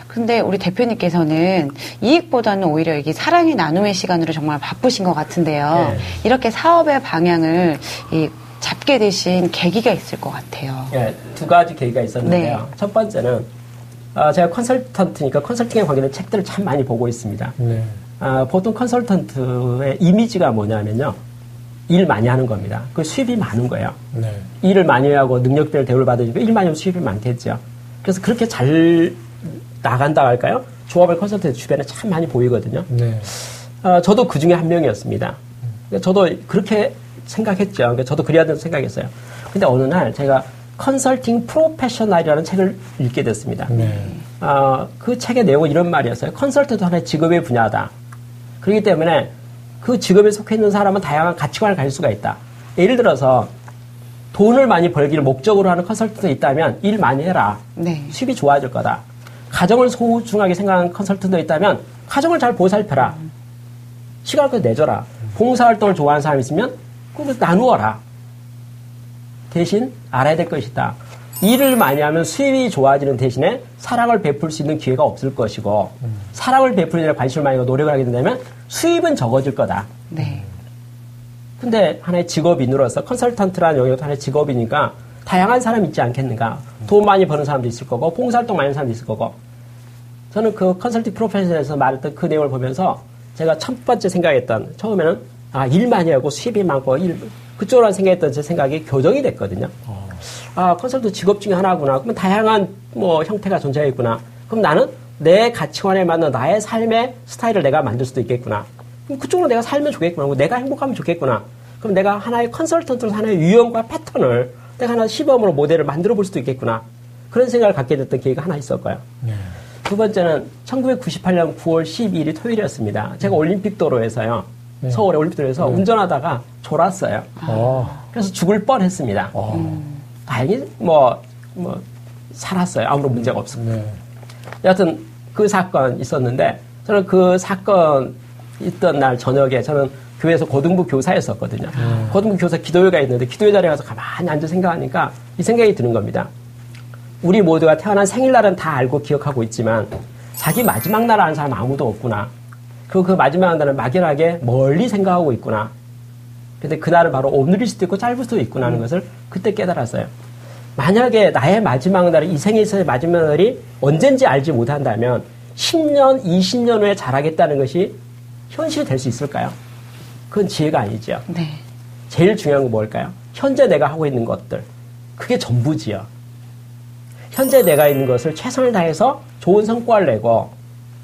근데 우리 대표님께서는 이익보다는 오히려 이게 사랑의 나눔의 시간으로 정말 바쁘신 것 같은데요. 네. 이렇게 사업의 방향을 잡게 되신 계기가 있을 것 같아요. 네, 2가지 계기가 있었는데요. 네. 첫 번째는 제가 컨설턴트니까 컨설팅에 관련된 책들을 참 많이 보고 있습니다. 네. 보통 컨설턴트의 이미지가 뭐냐면요. 일 많이 하는 겁니다. 그 수입이 많은 거예요. 네. 일을 많이 하고 능력대로 대우를 받으니까 일 많이 하면 수입이 많겠죠. 그래서 그렇게 잘 나간다 할까요? 조합의 컨설턴트 주변에 참 많이 보이거든요. 네. 저도 그 중에 한 명이었습니다. 저도 그렇게 생각했죠. 그러니까 저도 그래야 된다고 생각했어요. 근데 어느 날 제가 컨설팅 프로페셔널이라는 책을 읽게 됐습니다. 네. 그 책의 내용은 이런 말이었어요. 컨설턴트 하나의 직업의 분야다. 그렇기 때문에 그 직업에 속해 있는 사람은 다양한 가치관을 가질 수가 있다. 예를 들어서 돈을 많이 벌기를 목적으로 하는 컨설턴트가 있다면 일 많이 해라. 네. 수입이 좋아질 거다. 가정을 소중하게 생각하는 컨설턴트가 있다면 가정을 잘 보살펴라. 시간을 내줘라. 봉사활동을 좋아하는 사람이 있으면 그걸 나누어라. 대신 알아야 될 것이 있다. 일을 많이 하면 수입이 좋아지는 대신에 사랑을 베풀 수 있는 기회가 없을 것이고 사랑을 베풀는 일에 관심을 많이 갖고 노력을 하게 된다면 수입은 적어질 거다. 네. 근데 하나의 직업인으로서 컨설턴트라는 영역도 하나의 직업이니까 다양한 사람이 있지 않겠는가. 돈 많이 버는 사람도 있을 거고 봉사활동 많이 하는 사람도 있을 거고 저는 그 컨설팅 프로페셔널에서 말했던 그 내용을 보면서 제가 첫 번째 생각했던 처음에는 일 많이 하고 수입이 많고 그쪽으로 생각했던 제 생각이 교정이 됐거든요. 컨설턴트 직업 중에 하나구나. 그러면 다양한 형태가 존재하겠구나. 그럼 나는 내 가치관에 맞는 나의 삶의 스타일을 내가 만들 수도 있겠구나. 그럼 그쪽으로 내가 살면 좋겠구나. 내가 행복하면 좋겠구나. 그럼 내가 하나의 컨설턴트로 하나의 유형과 패턴을 내가 하나 시범으로 모델을 만들어 볼 수도 있겠구나. 그런 생각을 갖게 됐던 계기가 하나 있었고요. 네. 두 번째는 1998년 9월 12일이 토요일이었습니다. 제가 올림픽도로에서요. 네. 서울의 올림픽도로에서 운전하다가 졸았어요. 그래서 죽을 뻔했습니다. 다행히 살았어요. 아무런 문제가 없었고. 네. 여하튼 그 사건 있었는데 저는 그 사건 있던 날 저녁에 저는 교회에서 고등부 교사였었거든요. 고등부 교사 기도회가 있는데 기도회 자리에 가서 가만히 앉아 생각하니까 이 생각이 드는 겁니다. 우리 모두가 태어난 생일날은 다 알고 기억하고 있지만 자기 마지막 날 아는 사람 아무도 없구나. 그리고 그 마지막 날을 막연하게 멀리 생각하고 있구나. 근데 그날은 바로 오늘일 수도 있고 짧을 수도 있구나 하는 것을 그때 깨달았어요. 만약에 나의 마지막 날이 이 생에 있어서의 마지막 날이 언젠지 알지 못한다면 10년, 20년 후에 잘하겠다는 것이 현실이 될 수 있을까요? 그건 지혜가 아니죠. 네. 제일 중요한 건 뭘까요? 현재 내가 하고 있는 것들. 그게 전부지요. 현재 내가 있는 것을 최선을 다해서 좋은 성과를 내고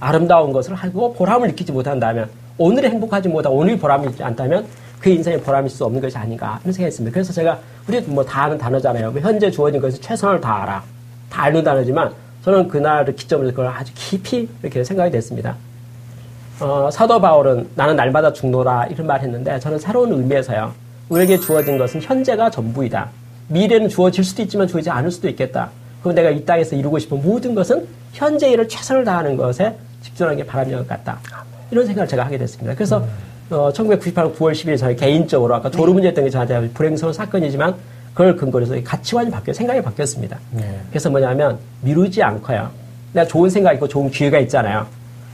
아름다운 것을 하고 보람을 느끼지 못한다면 오늘이 행복하지 못하고 오늘이 보람이 있지 않다면 그 인생에 보람일 수 없는 것이 아닌가 하는 생각이 있습니다. 그래서 제가 우리 뭐 다 아는 단어잖아요. 현재 주어진 것을 최선을 다하라. 다 아는 단어지만 저는 그날을 기점으로 그걸 아주 깊이 이렇게 생각이 됐습니다. 사도 바울은 나는 날마다 죽노라 이런 말 했는데 저는 새로운 의미에서요. 우리에게 주어진 것은 현재가 전부이다. 미래는 주어질 수도 있지만 주어지지 않을 수도 있겠다. 그럼 내가 이 땅에서 이루고 싶은 모든 것은 현재 일을 최선을 다하는 것에 집중하는 게 바람인 것 같다. 이런 생각을 제가 하게 됐습니다. 그래서 1998년 9월 10일 저희 개인적으로 아까 졸음문제였던 게 저한테 불행스러운 사건이지만 그걸 근거로 해서 가치관이 생각이 바뀌었습니다. 그래서 뭐냐면 미루지 않고요. 내가 좋은 생각 있고 좋은 기회가 있잖아요.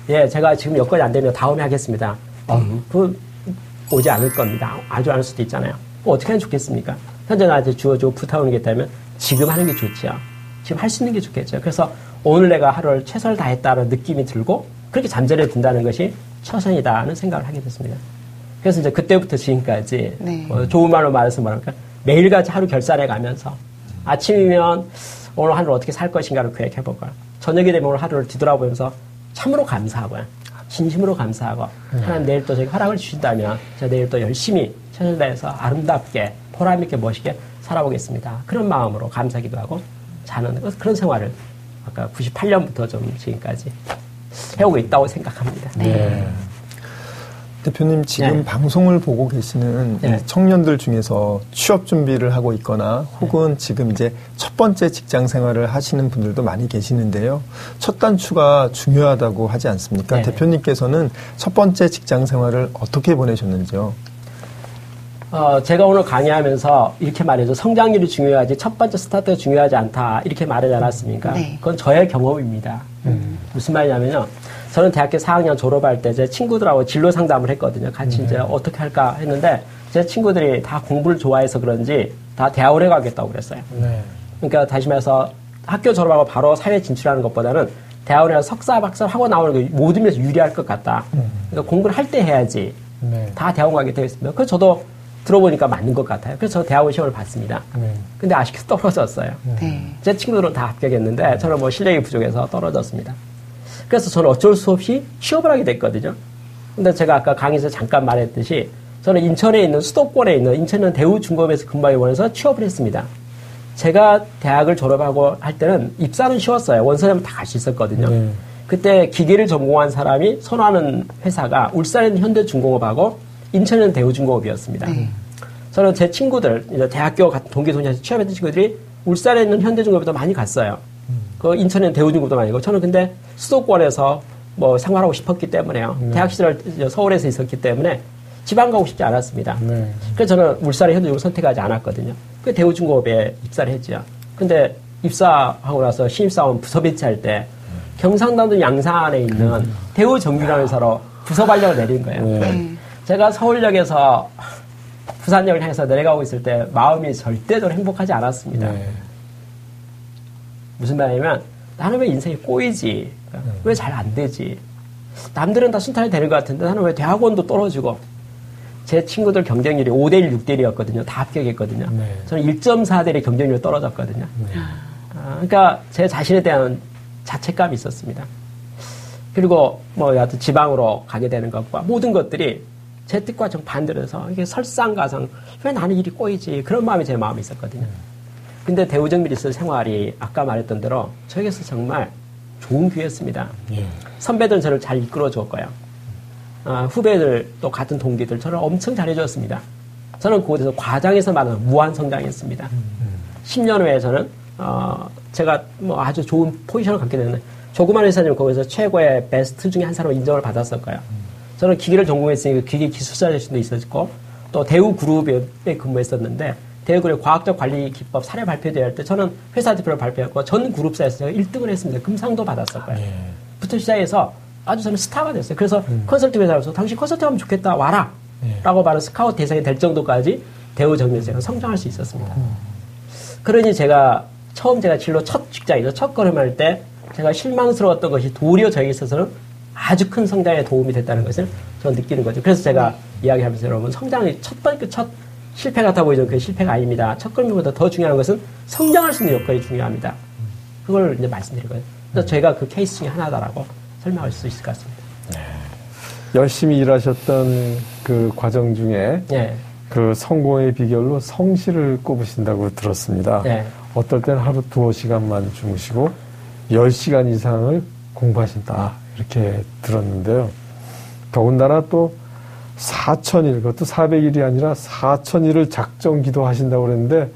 예, 제가 지금 여건이 안 되면 다음에 하겠습니다. 그 오지 않을 겁니다. 아주 않을 수도 있잖아요. 뭐 어떻게 하면 좋겠습니까? 현재 나한테 주어져 부탁하는 게 있다면 지금 하는 게 좋지요. 지금 할 수 있는 게 좋겠죠. 그래서 오늘 내가 하루를 최선을 다했다는 느낌이 들고 그렇게 잠자리에 든다는 것이 최선이다는 생각을 하게 됐습니다. 그래서 이제 그때부터 지금까지 네. 좋은 말로 말해서 뭐랄까 매일같이 하루 결산해 가면서 아침이면 오늘 하루를 어떻게 살 것인가를 계획해보고요. 저녁이 되면 오늘 하루를 뒤돌아보면서 참으로 감사하고요. 진심으로 감사하고 하나님 내일 또 저에게 허락을 주신다면 제가 내일 또 열심히 최선을 다해서 아름답게 보람있게 멋있게 살아보겠습니다. 그런 마음으로 감사기도 하고 자는 그런 생활을 아까 98년부터 좀 지금까지 해오고 있다고 생각합니다. 네. 대표님 지금 네. 방송을 보고 계시는 네. 이 청년들 중에서 취업 준비를 하고 있거나 혹은 지금 이제 첫 번째 직장 생활을 하시는 분들도 많이 계시는데요. 첫 단추가 중요하다고 하지 않습니까? 네. 대표님께서는 첫 번째 직장 생활을 어떻게 보내셨는지요? 제가 오늘 강의하면서 이렇게 말해서 성장률이 중요하지 첫 번째 스타트가 중요하지 않다 이렇게 말하지 않았습니까? 네. 그건 저의 경험입니다. 무슨 말이냐면요. 저는 대학교 4학년 졸업할 때 제 친구들하고 진로 상담을 했거든요. 같이 이제 어떻게 할까 했는데 제 친구들이 다 공부를 좋아해서 그런지 다 대학원에 가겠다고 그랬어요. 네. 그러니까 다시 말해서 학교 졸업하고 바로 사회에 진출하는 것보다는 대학원에서 석사, 박사 하고 나오는 게 모든 면에서 유리할 것 같다. 그러니까 공부를 할 때 해야지. 네. 다 대학원 가게 되어 있습니다. 그래서 저도 들어보니까 맞는 것 같아요. 그래서 저 대학원 시험을 봤습니다. 네. 근데 아쉽게도 떨어졌어요. 네. 제 친구들은 다 합격했는데 저는 뭐 실력이 부족해서 떨어졌습니다. 그래서 저는 어쩔 수 없이 취업을 하게 됐거든요. 근데 제가 아까 강의에서 잠깐 말했듯이 저는 인천에 있는 수도권에 있는 인천은 대우중공업에서 근무하기 원해서 취업을 했습니다. 제가 대학을 졸업하고 할 때는 입사는 쉬웠어요. 원서내면 다 갈 수 있었거든요. 그때 기계를 전공한 사람이 선호하는 회사가 울산에 있는 현대중공업하고 인천에 있는 대우중공업이었습니다. 저는 제 친구들, 이제 대학교 같은 동기 동료에서 취업했던 친구들이 울산에 있는 현대중공업에도 많이 갔어요. 그 인천에 있는 대우중공업도 많이 가고 저는 근데 수도권에서 뭐 생활하고 싶었기 때문에요. 대학 시절 서울에서 있었기 때문에 지방 가고 싶지 않았습니다. 네. 그래서 저는 울산의 현대중공업을 선택하지 않았거든요. 그 대우중공업에 입사를 했죠. 근데 입사하고 나서 신입사원 부서 배치할 때 경상남도 양산에 있는 대우정규라는 회사로 부서 발령을 내린 거예요. 네. 제가 서울역에서 부산역을 향해서 내려가고 있을 때 마음이 절대적으로 행복하지 않았습니다. 네. 무슨 말이냐면 나는 왜 인생이 꼬이지? 왜 잘 안 되지? 남들은 다 순탄히 되는 것 같은데 나는 왜 대학원도 떨어지고 제 친구들 경쟁률이 5대1, 6대1이었거든요. 다 합격했거든요. 네. 저는 1.4대1의 경쟁률이 떨어졌거든요. 그러니까 제 자신에 대한 자책감이 있었습니다. 그리고 뭐 여하튼 지방으로 가게 되는 것과 모든 것들이 제 뜻과 정반대로 해서 이게 설상가상 왜 나는 일이 꼬이지? 그런 마음이 제 마음에 있었거든요. 근데 대우정밀리스 생활이 아까 말했던 대로 저에게서 정말 좋은 기회였습니다. 예. 선배들은 저를 잘 이끌어줬고요. 후배들 또 같은 동기들 저를 엄청 잘해줬습니다. 저는 그곳에서 과장에서 말하는 무한 성장했습니다. 10년 후에 저는 제가 뭐 아주 좋은 포지션을 갖게 됐는데 조그만 회사님 거기서 최고의 베스트 중에 한 사람으로 인정을 받았을 거예요. 저는 기계를 전공했으니까 기계 기술자 자신도 있었고 또 대우그룹에 근무했었는데 대우그룹의 과학적 관리 기법 사례 발표대회 할 때 저는 회사 대표를 발표했고 전 그룹사에서 제가 1등을 했습니다. 금상도 받았을 거예요. 그때부터 시작해서 아주 저는 스타가 됐어요. 그래서 컨설팅 회사에서 당신 컨설팅 하면 좋겠다, 와라! 라고 말하는 스카우트 대상이 될 정도까지 대우 정면세가 성장할 수 있었습니다. 그러니 제가 진로 첫 직장이죠. 첫 걸음할 때 제가 실망스러웠던 것이 도리어 저에게 있어서는 아주 큰 성장에 도움이 됐다는 것을 저는 느끼는 거죠. 그래서 제가 이야기하면서 여러분, 성장이 첫 실패 같아 보이죠. 그게 실패가 아닙니다. 첫 걸음보다 더 중요한 것은 성장할 수 있는 여건이 중요합니다. 그걸 이제 말씀드린 거예요. 그래서 제가 그 케이스 중에 하나다라고 설명할 수 있을 것 같습니다. 열심히 일하셨던 그 과정 중에 네. 그 성공의 비결로 성실을 꼽으신다고 들었습니다. 네. 어떨 때는 하루 2시간만 주무시고 10시간 이상을 공부하신다 이렇게 들었는데요. 더군다나 또 4,000일, 그것도 400일이 아니라 4,000일을 작정 기도하신다고 그랬는데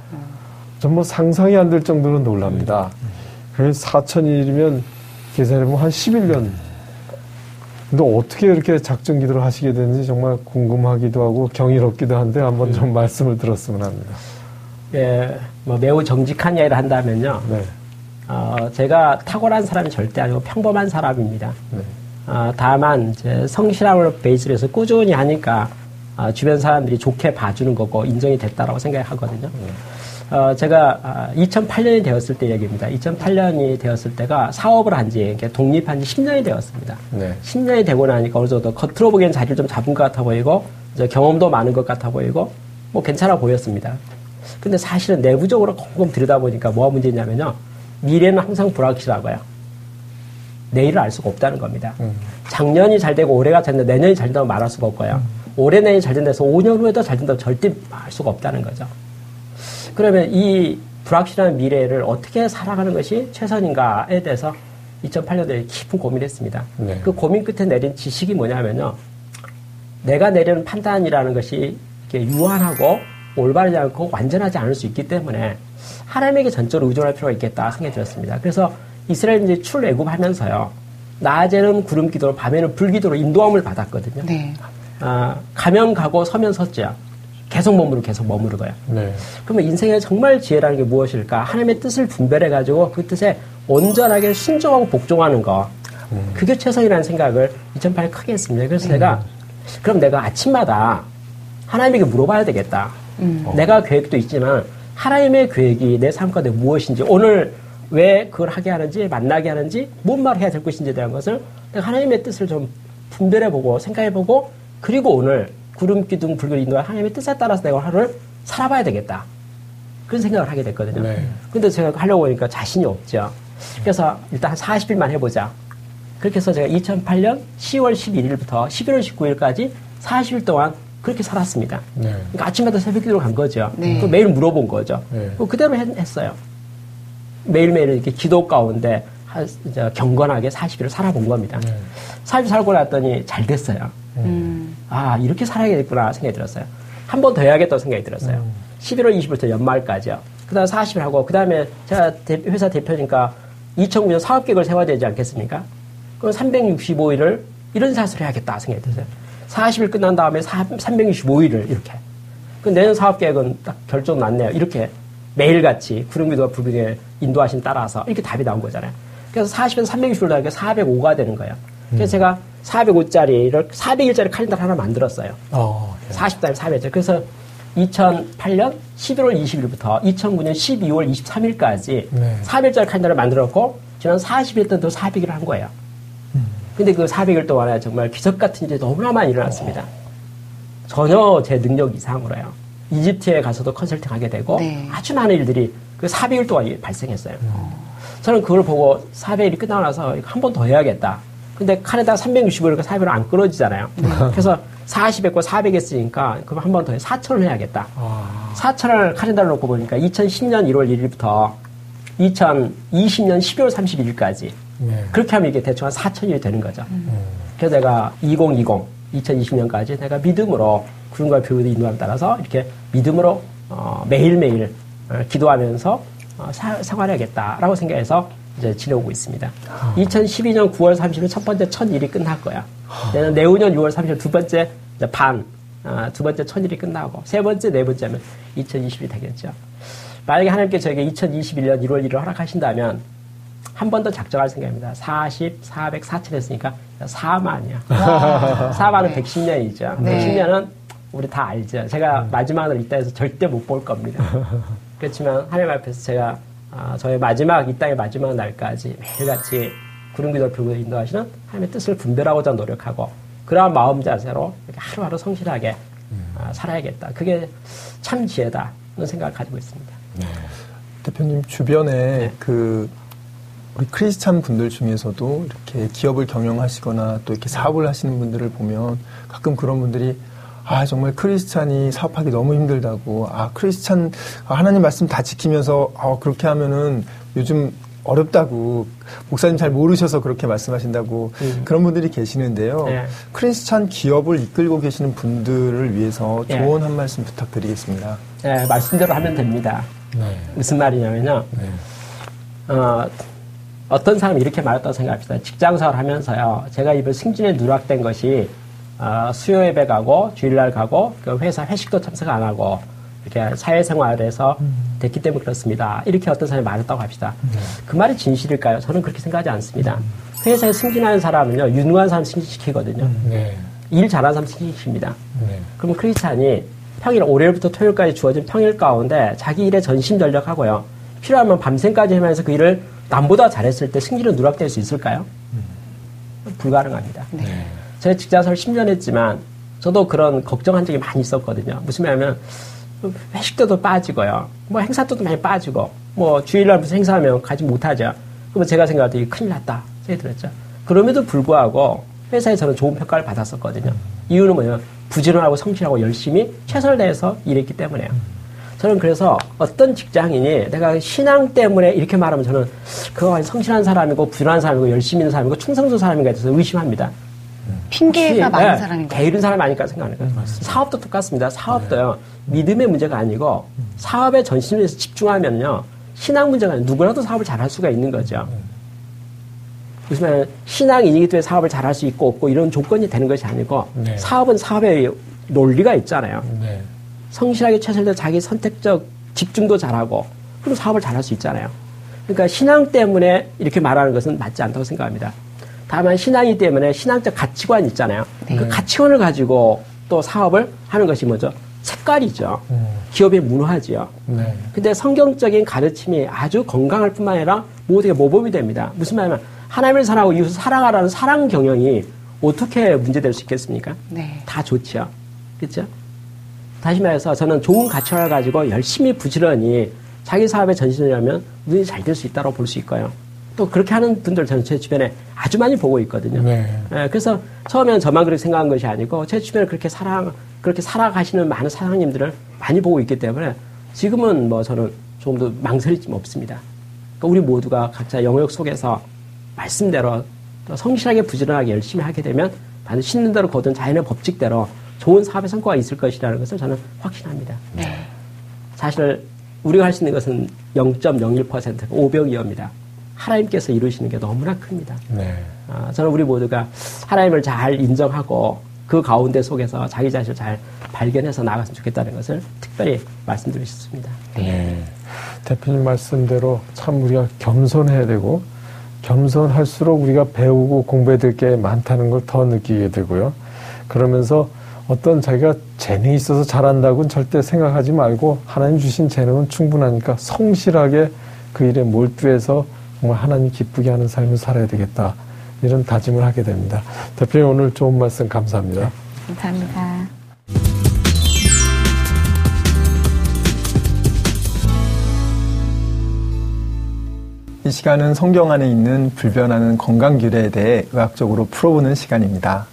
전 뭐 상상이 안 될 정도로 놀랍니다. 그래서 4,000일이면 계산해보면 한 11년. 근데 어떻게 이렇게 작정 기도를 하시게 되는지 정말 궁금하기도 하고 경이롭기도 한데 한번 좀 말씀을 들었으면 합니다. 예, 뭐 매우 정직한 이야기를 한다면요. 네. 제가 탁월한 사람이 절대 아니고 평범한 사람입니다. 네. 다만 제 성실함을 베이스로 해서 꾸준히 하니까 주변 사람들이 좋게 봐주는 거고 인정이 됐다라고 생각하거든요. 제가 2008년이 되었을 때 얘기입니다. 2008년이 되었을 때가 사업을 한 지, 독립한 지 10년이 되었습니다. 네. 10년이 되고 나니까 어느 정도 겉으로 보기엔 자리를 좀 잡은 것 같아 보이고 이제 경험도 많은 것 같아 보이고 뭐 괜찮아 보였습니다. 근데 사실은 내부적으로 곰곰 들여다보니까 뭐가 문제냐면요. 미래는 항상 불확실하고요. 내일을 알 수가 없다는 겁니다. 작년이 잘 되고 올해가 잘 된다, 내년이 잘 된다고 말할 수가 없고요. 올해 내년이 잘 된다 해서 5년 후에도 잘 된다고 절대 알 수가 없다는 거죠. 그러면 이 불확실한 미래를 어떻게 살아가는 것이 최선인가에 대해서 2008년도에 깊은 고민을 했습니다. 네. 그 고민 끝에 내린 지식이 뭐냐면요. 내가 내리는 판단이라는 것이 이렇게 유한하고 올바르지 않고 완전하지 않을 수 있기 때문에 하나님에게 전적으로 의존할 필요가 있겠다 생각이 들었습니다. 그래서 이스라엘이 이제 출애굽하면서요. 낮에는 구름 기도로 밤에는 불 기도로 인도함을 받았거든요. 네. 가면 가고 서면 섰죠. 계속 머무르고요. 네. 그러면 인생에 정말 지혜라는 게 무엇일까? 하나님의 뜻을 분별해가지고 그 뜻에 온전하게 순종하고 복종하는 거. 그게 최선이라는 생각을 2008년에 크게 했습니다. 그래서 그럼 내가 아침마다 하나님에게 물어봐야 되겠다. 내가 계획도 있지만 하나님의 계획이 내 삶 가운데 무엇인지, 오늘 왜 그걸 하게 하는지, 만나게 하는지, 뭔 말을 해야 될 것인지에 대한 것을 내가 하나님의 뜻을 좀 분별해보고 생각해보고, 그리고 오늘 구름 기둥 불길 인도할 하나님의 뜻에 따라서 내가 하루를 살아봐야 되겠다. 그런 생각을 하게 됐거든요. 네. 근데 제가 하려고 하니까 자신이 없죠. 그래서 일단 한 40일만 해보자. 그렇게 해서 제가 2008년 10월 11일부터 11월 19일까지 40일 동안 그렇게 살았습니다. 네. 그러니까 아침마다 새벽 기도를 간 거죠. 네. 매일 물어본 거죠. 네. 그대로 했어요. 매일매일 이렇게 기도 가운데 경건하게 40일을 살아본 겁니다. 40일 살고 났더니 잘 됐어요. 이렇게 살아야겠구나 생각이 들었어요. 한 번 더 해야겠다고 생각이 들었어요. 11월 20일부터 연말까지요. 그 다음에 40일 하고, 그 다음에 제가 회사 대표니까 2009년 사업계획을 세워야 되지 않겠습니까? 그럼 365일을 이런 사업을 해야겠다 생각이 들었어요. 40일 끝난 다음에 365일을 이렇게. 그 내년 사업계획은 딱 결정 났네요. 이렇게 매일같이 구름기도와 불기도에 인도하신 따라서 이렇게 답이 나온 거잖아요. 그래서 40에서 360을 더하니까 405가 되는 거예요. 그래서 제가 405짜리를 400일짜리 칼렌더를 하나 만들었어요. 40달에 400일짜리. 그래서 2008년 11월 20일부터 2009년 12월 23일까지 400일짜리 칼렌더를 만들었고, 지난 40일 동안 또 400일을 한 거예요. 근데 그 400일 동안에 정말 기적 같은 일이 너무나 많이 일어났습니다. 전혀 제 능력 이상으로요. 이집트에 가서도 컨설팅 하게 되고, 네. 아주 많은 일들이 그 400일 동안 발생했어요. 저는 그걸 보고 400일이 끝나고 나서 한 번 더 해야겠다. 근데 칸에다가 365일이니까 400일 안 끊어지잖아요. 그래서 40 했고 400 했으니까 그럼 한 번 더 해. 4,000을 해야겠다. 4,000을 카렌다를 놓고 보니까 2010년 1월 1일부터 2020년 12월 31일까지 그렇게 하면 이게 대충 한 4,000일이 되는 거죠. 그래서 내가 2020년까지 내가 믿음으로 구름과 불기도 인도함에 따라서 이렇게 믿음으로 매일매일 기도하면서 생활해야겠다라고 생각해서 이제 지내오고 있습니다. 2012년 9월 30일 첫 번째 1000일이 끝날 거야. 내후년 6월 30일 두 번째 이제 두 번째 1000일이 끝나고, 세 번째, 네 번째면 2020이 되겠죠. 만약에 하나님께 저에게 2021년 1월 1일 허락하신다면 한 번 더 작정할 생각입니다. 40, 400, 4천 했으니까 4만이요. 4만은 110년이죠. 네. 110년은 우리 다 알죠. 제가 마지막으로 이 땅에서 절대 못 볼 겁니다. 그렇지만 하나님 앞에서 제가 저의 마지막, 이 땅의 마지막 날까지 매일같이 구름기도를 풀고 인도하시는 하나님의 뜻을 분별하고자 노력하고 그러한 마음 자세로 이렇게 하루하루 성실하게 살아야겠다. 그게 참 지혜다는 생각을 가지고 있습니다. 네. 대표님 주변에 우리 크리스찬 분들 중에서도 이렇게 기업을 경영하시거나 또 이렇게 사업을 하시는 분들을 보면 가끔 그런 분들이 정말 크리스찬이 사업하기 너무 힘들다고, 크리스찬, 하나님 말씀 다 지키면서, 그렇게 하면은 요즘 어렵다고, 목사님 잘 모르셔서 그렇게 말씀하신다고, 그런 분들이 계시는데요. 네. 크리스찬 기업을 이끌고 계시는 분들을 위해서 네. 조언 한 말씀 부탁드리겠습니다. 네, 말씀대로 하면 됩니다. 네. 무슨 말이냐면요. 네. 어떤 사람이 이렇게 말했다고 생각합시다. 직장생활 하면서요. 제가 이번 승진에 누락된 것이 수요 예배 가고 주일날 가고 그 회사 회식도 참석 안 하고 이렇게 사회생활에서 됐기 때문에 그렇습니다. 이렇게 어떤 사람이 말했다고 합시다. 그 말이 진실일까요? 저는 그렇게 생각하지 않습니다. 회사에 승진하는 사람은요. 유능한 사람 승진시키거든요. 네. 일 잘하는 사람 승진시킵니다. 네. 그러면 크리스찬이 평일 월요일부터 토요일까지 주어진 평일 가운데 자기 일에 전심전력하고요. 필요하면 밤샘까지 하면서 그 일을 남보다 잘했을 때 승진은 누락될 수 있을까요? 불가능합니다. 네. 제 직장생활 10년 했지만 저도 그런 걱정한 적이 많이 있었거든요. 무슨 말이냐면 회식 때도 빠지고요. 뭐 행사 때도 많이 빠지고 뭐 주일날 무슨 행사하면 가지 못하죠. 그러면 제가 생각할 때 큰일 났다 생각이 들었죠. 그럼에도 불구하고 회사에 저는 좋은 평가를 받았었거든요. 이유는 뭐냐면 부지런하고 성실하고 열심히 최선을 다해서 일했기 때문에요. 저는 그래서 어떤 직장인이 내가 신앙 때문에 이렇게 말하면 저는 그거 성실한 사람이고 부지런한 사람이고 열심히 있는 사람이고 충성스러운 사람인가 해서 의심합니다. 핑계가 많은 네, 사람인 거예요. 게으른 사람이 아닐까 생각합니다. 사업도 똑같습니다. 사업도요. 믿음의 문제가 아니고 사업에 전심에서 집중하면요. 신앙 문제가 아니고 누구라도 사업을 잘할 수가 있는 거죠. 무슨 말이냐면 신앙인이기 때문에 사업을 잘할 수 있고 없고 이런 조건이 되는 것이 아니고 네. 사업은 사업의 논리가 있잖아요. 네. 성실하게 최선을 다해 자기 선택적 집중도 잘하고 그럼 사업을 잘할 수 있잖아요. 그러니까 신앙 때문에 이렇게 말하는 것은 맞지 않다고 생각합니다. 다만 신앙이기 때문에 신앙적 가치관이 있잖아요. 네. 그 가치관을 가지고 또 사업을 하는 것이 뭐죠? 색깔이죠. 기업의 문화지요. 네. 근데 성경적인 가르침이 아주 건강할 뿐만 아니라 모두에 모범이 됩니다. 무슨 말이냐면 하나님을 사랑하고 이웃을 사랑하라는 사랑 경영이 어떻게 문제될 수 있겠습니까? 네. 다 좋죠. 그렇죠? 다시 말해서 저는 좋은 가치관을 가지고 열심히 부지런히 자기 사업에 전신하면 눈이 잘 될 수 있다고 볼 수 있고요. 또 그렇게 하는 분들 저는 제 주변에 아주 많이 보고 있거든요. 네. 그래서 처음에는 저만 그렇게 생각한 것이 아니고 제 주변에 그렇게 살아가시는 많은 사장님들을 많이 보고 있기 때문에 지금은 뭐 저는 조금 더 망설이지 없습니다. 그러니까 우리 모두가 각자 영역 속에서 말씀대로 또 성실하게 부지런하게 열심히 하게 되면 반드시 신는 대로 거둔 자연의 법칙대로 좋은 사업의 성과가 있을 것이라는 것을 저는 확신합니다. 네. 사실 우리가 할 수 있는 것은 0.01%, 500이옵니다. 하나님께서 이루시는 게 너무나 큽니다. 네. 저는 우리 모두가 하나님을 잘 인정하고 그 가운데 속에서 자기 자신을 잘 발견해서 나아갔으면 좋겠다는 것을 특별히 말씀드리고 싶습니다. 네. 대표님 말씀대로 참 우리가 겸손해야 되고 겸손할수록 우리가 배우고 공부해야 될 게 많다는 걸 더 느끼게 되고요. 그러면서 어떤 자기가 재능이 있어서 잘한다고는 절대 생각하지 말고 하나님 주신 재능은 충분하니까 성실하게 그 일에 몰두해서 정말 하나님 기쁘게 하는 삶을 살아야 되겠다. 이런 다짐을 하게 됩니다. 대표님 오늘 좋은 말씀 감사합니다. 감사합니다. 이 시간은 성경 안에 있는 불변하는 건강규례에 대해 의학적으로 풀어보는 시간입니다.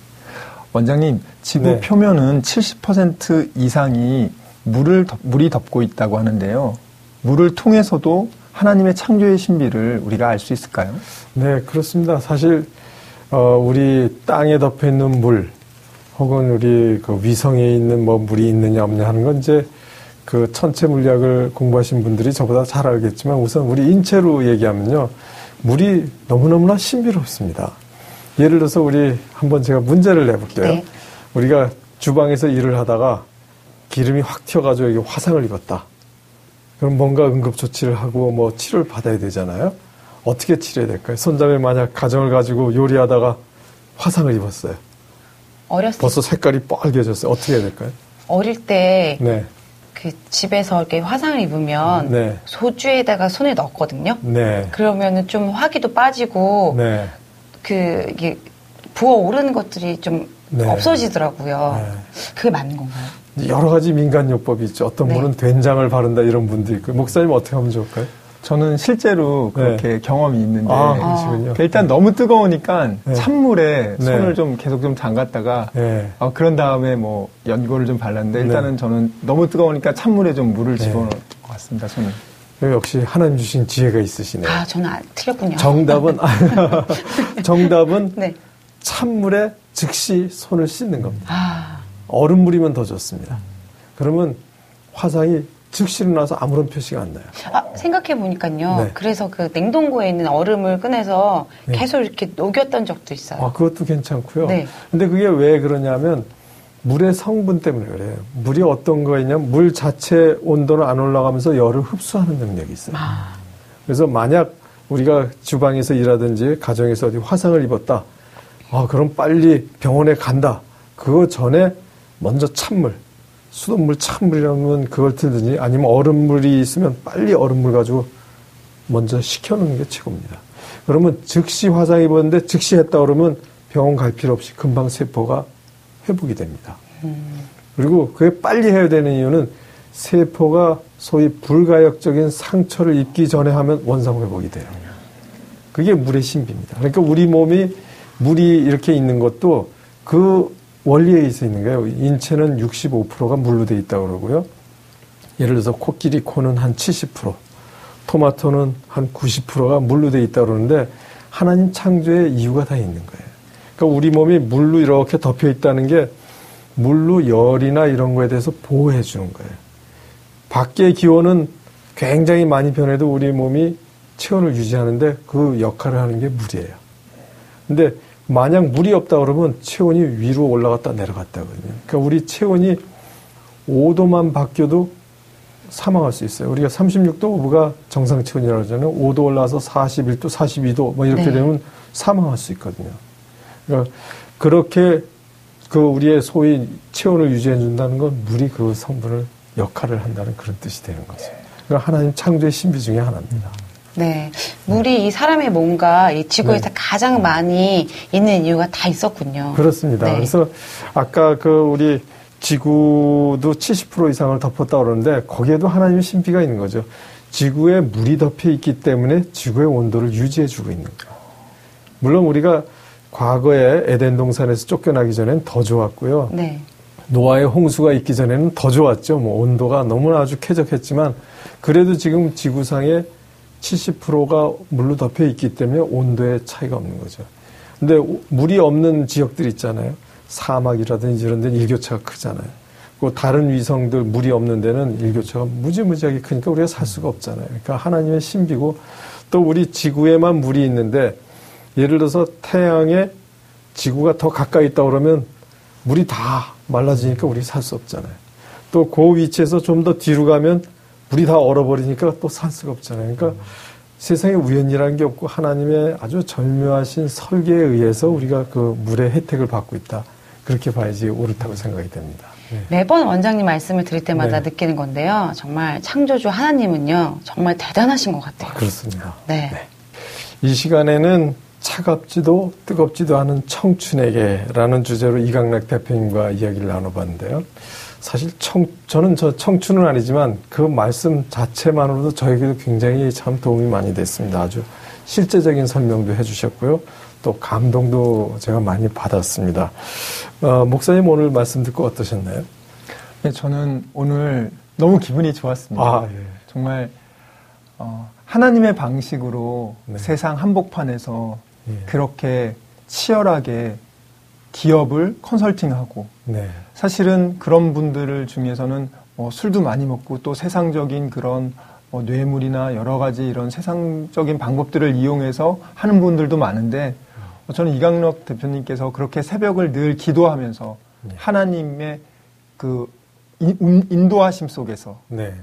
원장님, 지구 네. 표면은 70% 이상이 물이 덮고 있다고 하는데요. 물을 통해서도 하나님의 창조의 신비를 우리가 알 수 있을까요? 네, 그렇습니다. 사실 우리 땅에 덮여 있는 물, 혹은 우리 그 위성에 있는 뭐 물이 있느냐 없느냐 하는 건 이제 그 천체 물리학을 공부하신 분들이 저보다 잘 알겠지만 우선 우리 인체로 얘기하면요, 물이 너무너무나 신비롭습니다. 예를 들어서 우리 한번 제가 문제를 내볼게요. 네. 우리가 주방에서 일을 하다가 기름이 확 튀어가지고 여기 화상을 입었다. 그럼 뭔가 응급조치를 하고 뭐 치료를 받아야 되잖아요. 어떻게 치료해야 될까요? 손자매 만약 가정을 가지고 요리하다가 화상을 입었어요. 벌써 색깔이 빨개졌어요. 어떻게 해야 될까요? 어릴 때 네. 그 집에서 이렇게 화상을 입으면 네. 소주에다가 손을 넣었거든요. 네. 그러면은 좀 화기도 빠지고 네. 이게 부어오르는 것들이 좀 네. 없어지더라고요. 네. 그게 맞는 건가요? 여러 가지 민간요법이 있죠. 어떤 네. 분은 된장을 바른다 이런 분도 있고. 목사님 어떻게 하면 좋을까요? 저는 실제로 그렇게 경험이 있는데 그러시군요. 일단 너무 뜨거우니까 네. 찬물에 네. 손을 좀 계속 좀 담갔다가 네. 그런 다음에 뭐 연고를 좀 발랐는데 네. 일단은 저는 너무 뜨거우니까 찬물에 좀 물을 네. 집어넣은 것 같습니다. 저는. 역시 하나님 주신 지혜가 있으시네요. 저는 틀렸군요. 정답은 네. 찬물에 즉시 손을 씻는 겁니다. 얼음물이면 더 좋습니다. 그러면 화상이 즉시 일어나서 아무런 표시가 안 나요. 생각해보니까요. 네. 그래서 그 냉동고에 있는 얼음을 꺼내서 네. 계속 이렇게 녹였던 적도 있어요. 그것도 괜찮고요. 네. 근데 그게 왜 그러냐면 물의 성분 때문에 그래요. 물이 어떤 거냐면 물 자체 온도는 안 올라가면서 열을 흡수하는 능력이 있어요. 그래서 만약 우리가 주방에서 일하든지 가정에서 어디 화상을 입었다. 그럼 빨리 병원에 간다. 그거 전에 먼저 찬물, 수돗물 찬물이라면 그걸 틀든지 아니면 얼음물이 있으면 빨리 얼음물 가지고 먼저 식혀놓는 게 최고입니다. 그러면 즉시 화상 입었는데 즉시 했다 그러면 병원 갈 필요 없이 금방 세포가 회복이 됩니다. 그리고 그게 빨리 해야 되는 이유는 세포가 소위 불가역적인 상처를 입기 전에 하면 원상 회복이 돼요. 그게 물의 신비입니다. 그러니까 우리 몸이 물이 이렇게 있는 것도 그 원리에 있어 있는 거예요. 인체는 65%가 물로 돼 있다고 그러고요. 예를 들어서 코끼리 코는 한 70%, 토마토는 한 90%가 물로 돼 있다고 그러는데 하나님 창조의 이유가 다 있는 거예요. 그러니까 우리 몸이 물로 이렇게 덮여 있다는 게 물로 열이나 이런 거에 대해서 보호해 주는 거예요. 밖의 기온은 굉장히 많이 변해도 우리 몸이 체온을 유지하는데 그 역할을 하는 게 물이에요. 근데 만약 물이 없다 그러면 체온이 위로 올라갔다 내려갔다 하거든요. 그러니까 우리 체온이 5도만 바뀌어도 사망할 수 있어요. 우리가 36도 5부가 정상 체온이라고 하잖아요. 5도 올라와서 41도, 42도 뭐 이렇게 되면 사망할 수 있거든요. 그러니까 그렇게 우리의 소위 체온을 유지해 준다는 건 물이 그 성분을 역할을 한다는 그런 뜻이 되는 거죠. 그러니까 하나님 창조의 신비 중에 하나입니다. 네. 물이 이 사람의 몸과 이 지구에서 가장 많이 있는 이유가 다 있었군요. 그렇습니다. 네. 그래서 아까 우리 지구도 70% 이상을 덮었다고 그러는데 거기에도 하나님의 신비가 있는 거죠. 지구에 물이 덮여 있기 때문에 지구의 온도를 유지해 주고 있는 거예요. 물론 우리가 과거에 에덴 동산에서 쫓겨나기 전에는 더 좋았고요. 네. 노아의 홍수가 있기 전에는 더 좋았죠. 온도가 너무나 아주 쾌적했지만 그래도 지금 지구상에 70%가 물로 덮여 있기 때문에 온도에 차이가 없는 거죠. 근데 물이 없는 지역들 있잖아요. 사막이라든지 이런 데는 일교차가 크잖아요. 그 다른 위성들 물이 없는 데는 일교차가 무지무지하게 크니까 우리가 살 수가 없잖아요. 그러니까 하나님의 신비고 또 우리 지구에만 물이 있는데 예를 들어서 태양에 지구가 더 가까이 있다 그러면 물이 다 말라지니까 우리 살 수 없잖아요. 또 그 위치에서 좀 더 뒤로 가면 물이 다 얼어버리니까 또 살 수가 없잖아요. 그러니까 세상에 우연이라는 게 없고 하나님의 아주 절묘하신 설계에 의해서 우리가 그 물의 혜택을 받고 있다. 그렇게 봐야지 옳다고 생각이 됩니다. 네. 매번 원장님 말씀을 드릴 때마다 네. 느끼는 건데요. 정말 창조주 하나님은요. 정말 대단하신 것 같아요. 그렇습니다. 네. 네. 이 시간에는 차갑지도 뜨겁지도 않은 청춘에게라는 주제로 이강락 대표님과 이야기를 나눠봤는데요. 사실 저는 청춘은 아니지만 그 말씀 자체만으로도 저에게도 굉장히 참 도움이 많이 됐습니다. 아주 실제적인 설명도 해주셨고요. 또 감동도 제가 많이 받았습니다. 목사님 오늘 말씀 듣고 어떠셨나요? 네, 저는 오늘 너무 기분이 좋았습니다. 예. 정말 하나님의 방식으로 네. 세상 한복판에서 예. 그렇게 치열하게 기업을 컨설팅하고 네. 사실은 그런 분들 중에서는 술도 많이 먹고 또 세상적인 그런 뇌물이나 여러 가지 이런 세상적인 방법들을 이용해서 하는 분들도 많은데 저는 이강락 대표님께서 그렇게 새벽을 늘 기도하면서 네. 하나님의 그 인도하심 속에서 네.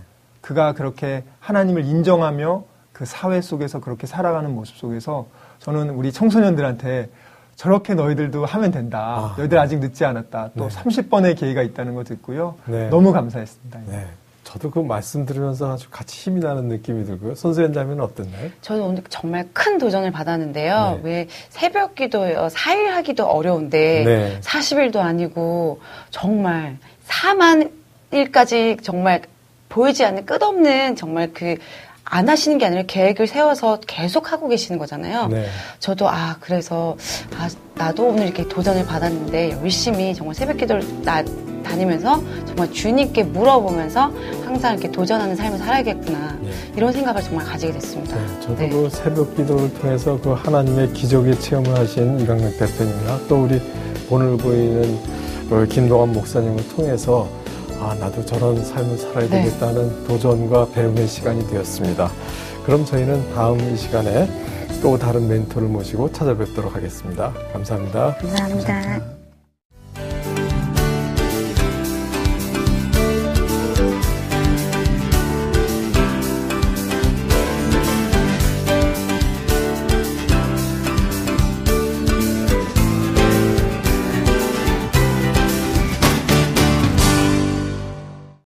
그가 그렇게 하나님을 인정하며 그 사회 속에서 그렇게 살아가는 모습 속에서 저는 우리 청소년들한테 저렇게 너희들도 하면 된다. 너희들 아직 늦지 않았다. 또 30번의 기회가 있다는 거 듣고요. 너무 감사했습니다. 네. 저도 그 말씀 들으면서 아주 같이 힘이 나는 느낌이 들고요. 손수연자매는 어땠나요? 저는 오늘 정말 큰 도전을 받았는데요. 왜 새벽 기도요, 4일 하기도 어려운데 40일도 아니고 정말 4만 일까지 정말 보이지 않는 끝없는 정말 안 하시는 게 아니라 계획을 세워서 계속 하고 계시는 거잖아요. 저도 그래서 나도 오늘 이렇게 도전을 받았는데 열심히 정말 새벽 기도를 다니면서 정말 주님께 물어보면서 항상 이렇게 도전하는 삶을 살아야겠구나. 이런 생각을 정말 가지게 됐습니다. 저도 그 새벽 기도를 통해서 그 하나님의 기적의 체험을 하신 이강록 대표님이나 또 우리 오늘 보이는 김동환 목사님을 통해서 나도 저런 삶을 살아야 되겠다는 도전과 배움의 시간이 되었습니다. 그럼 저희는 다음 이 시간에 또 다른 멘토를 모시고 찾아뵙도록 하겠습니다. 감사합니다. 감사합니다.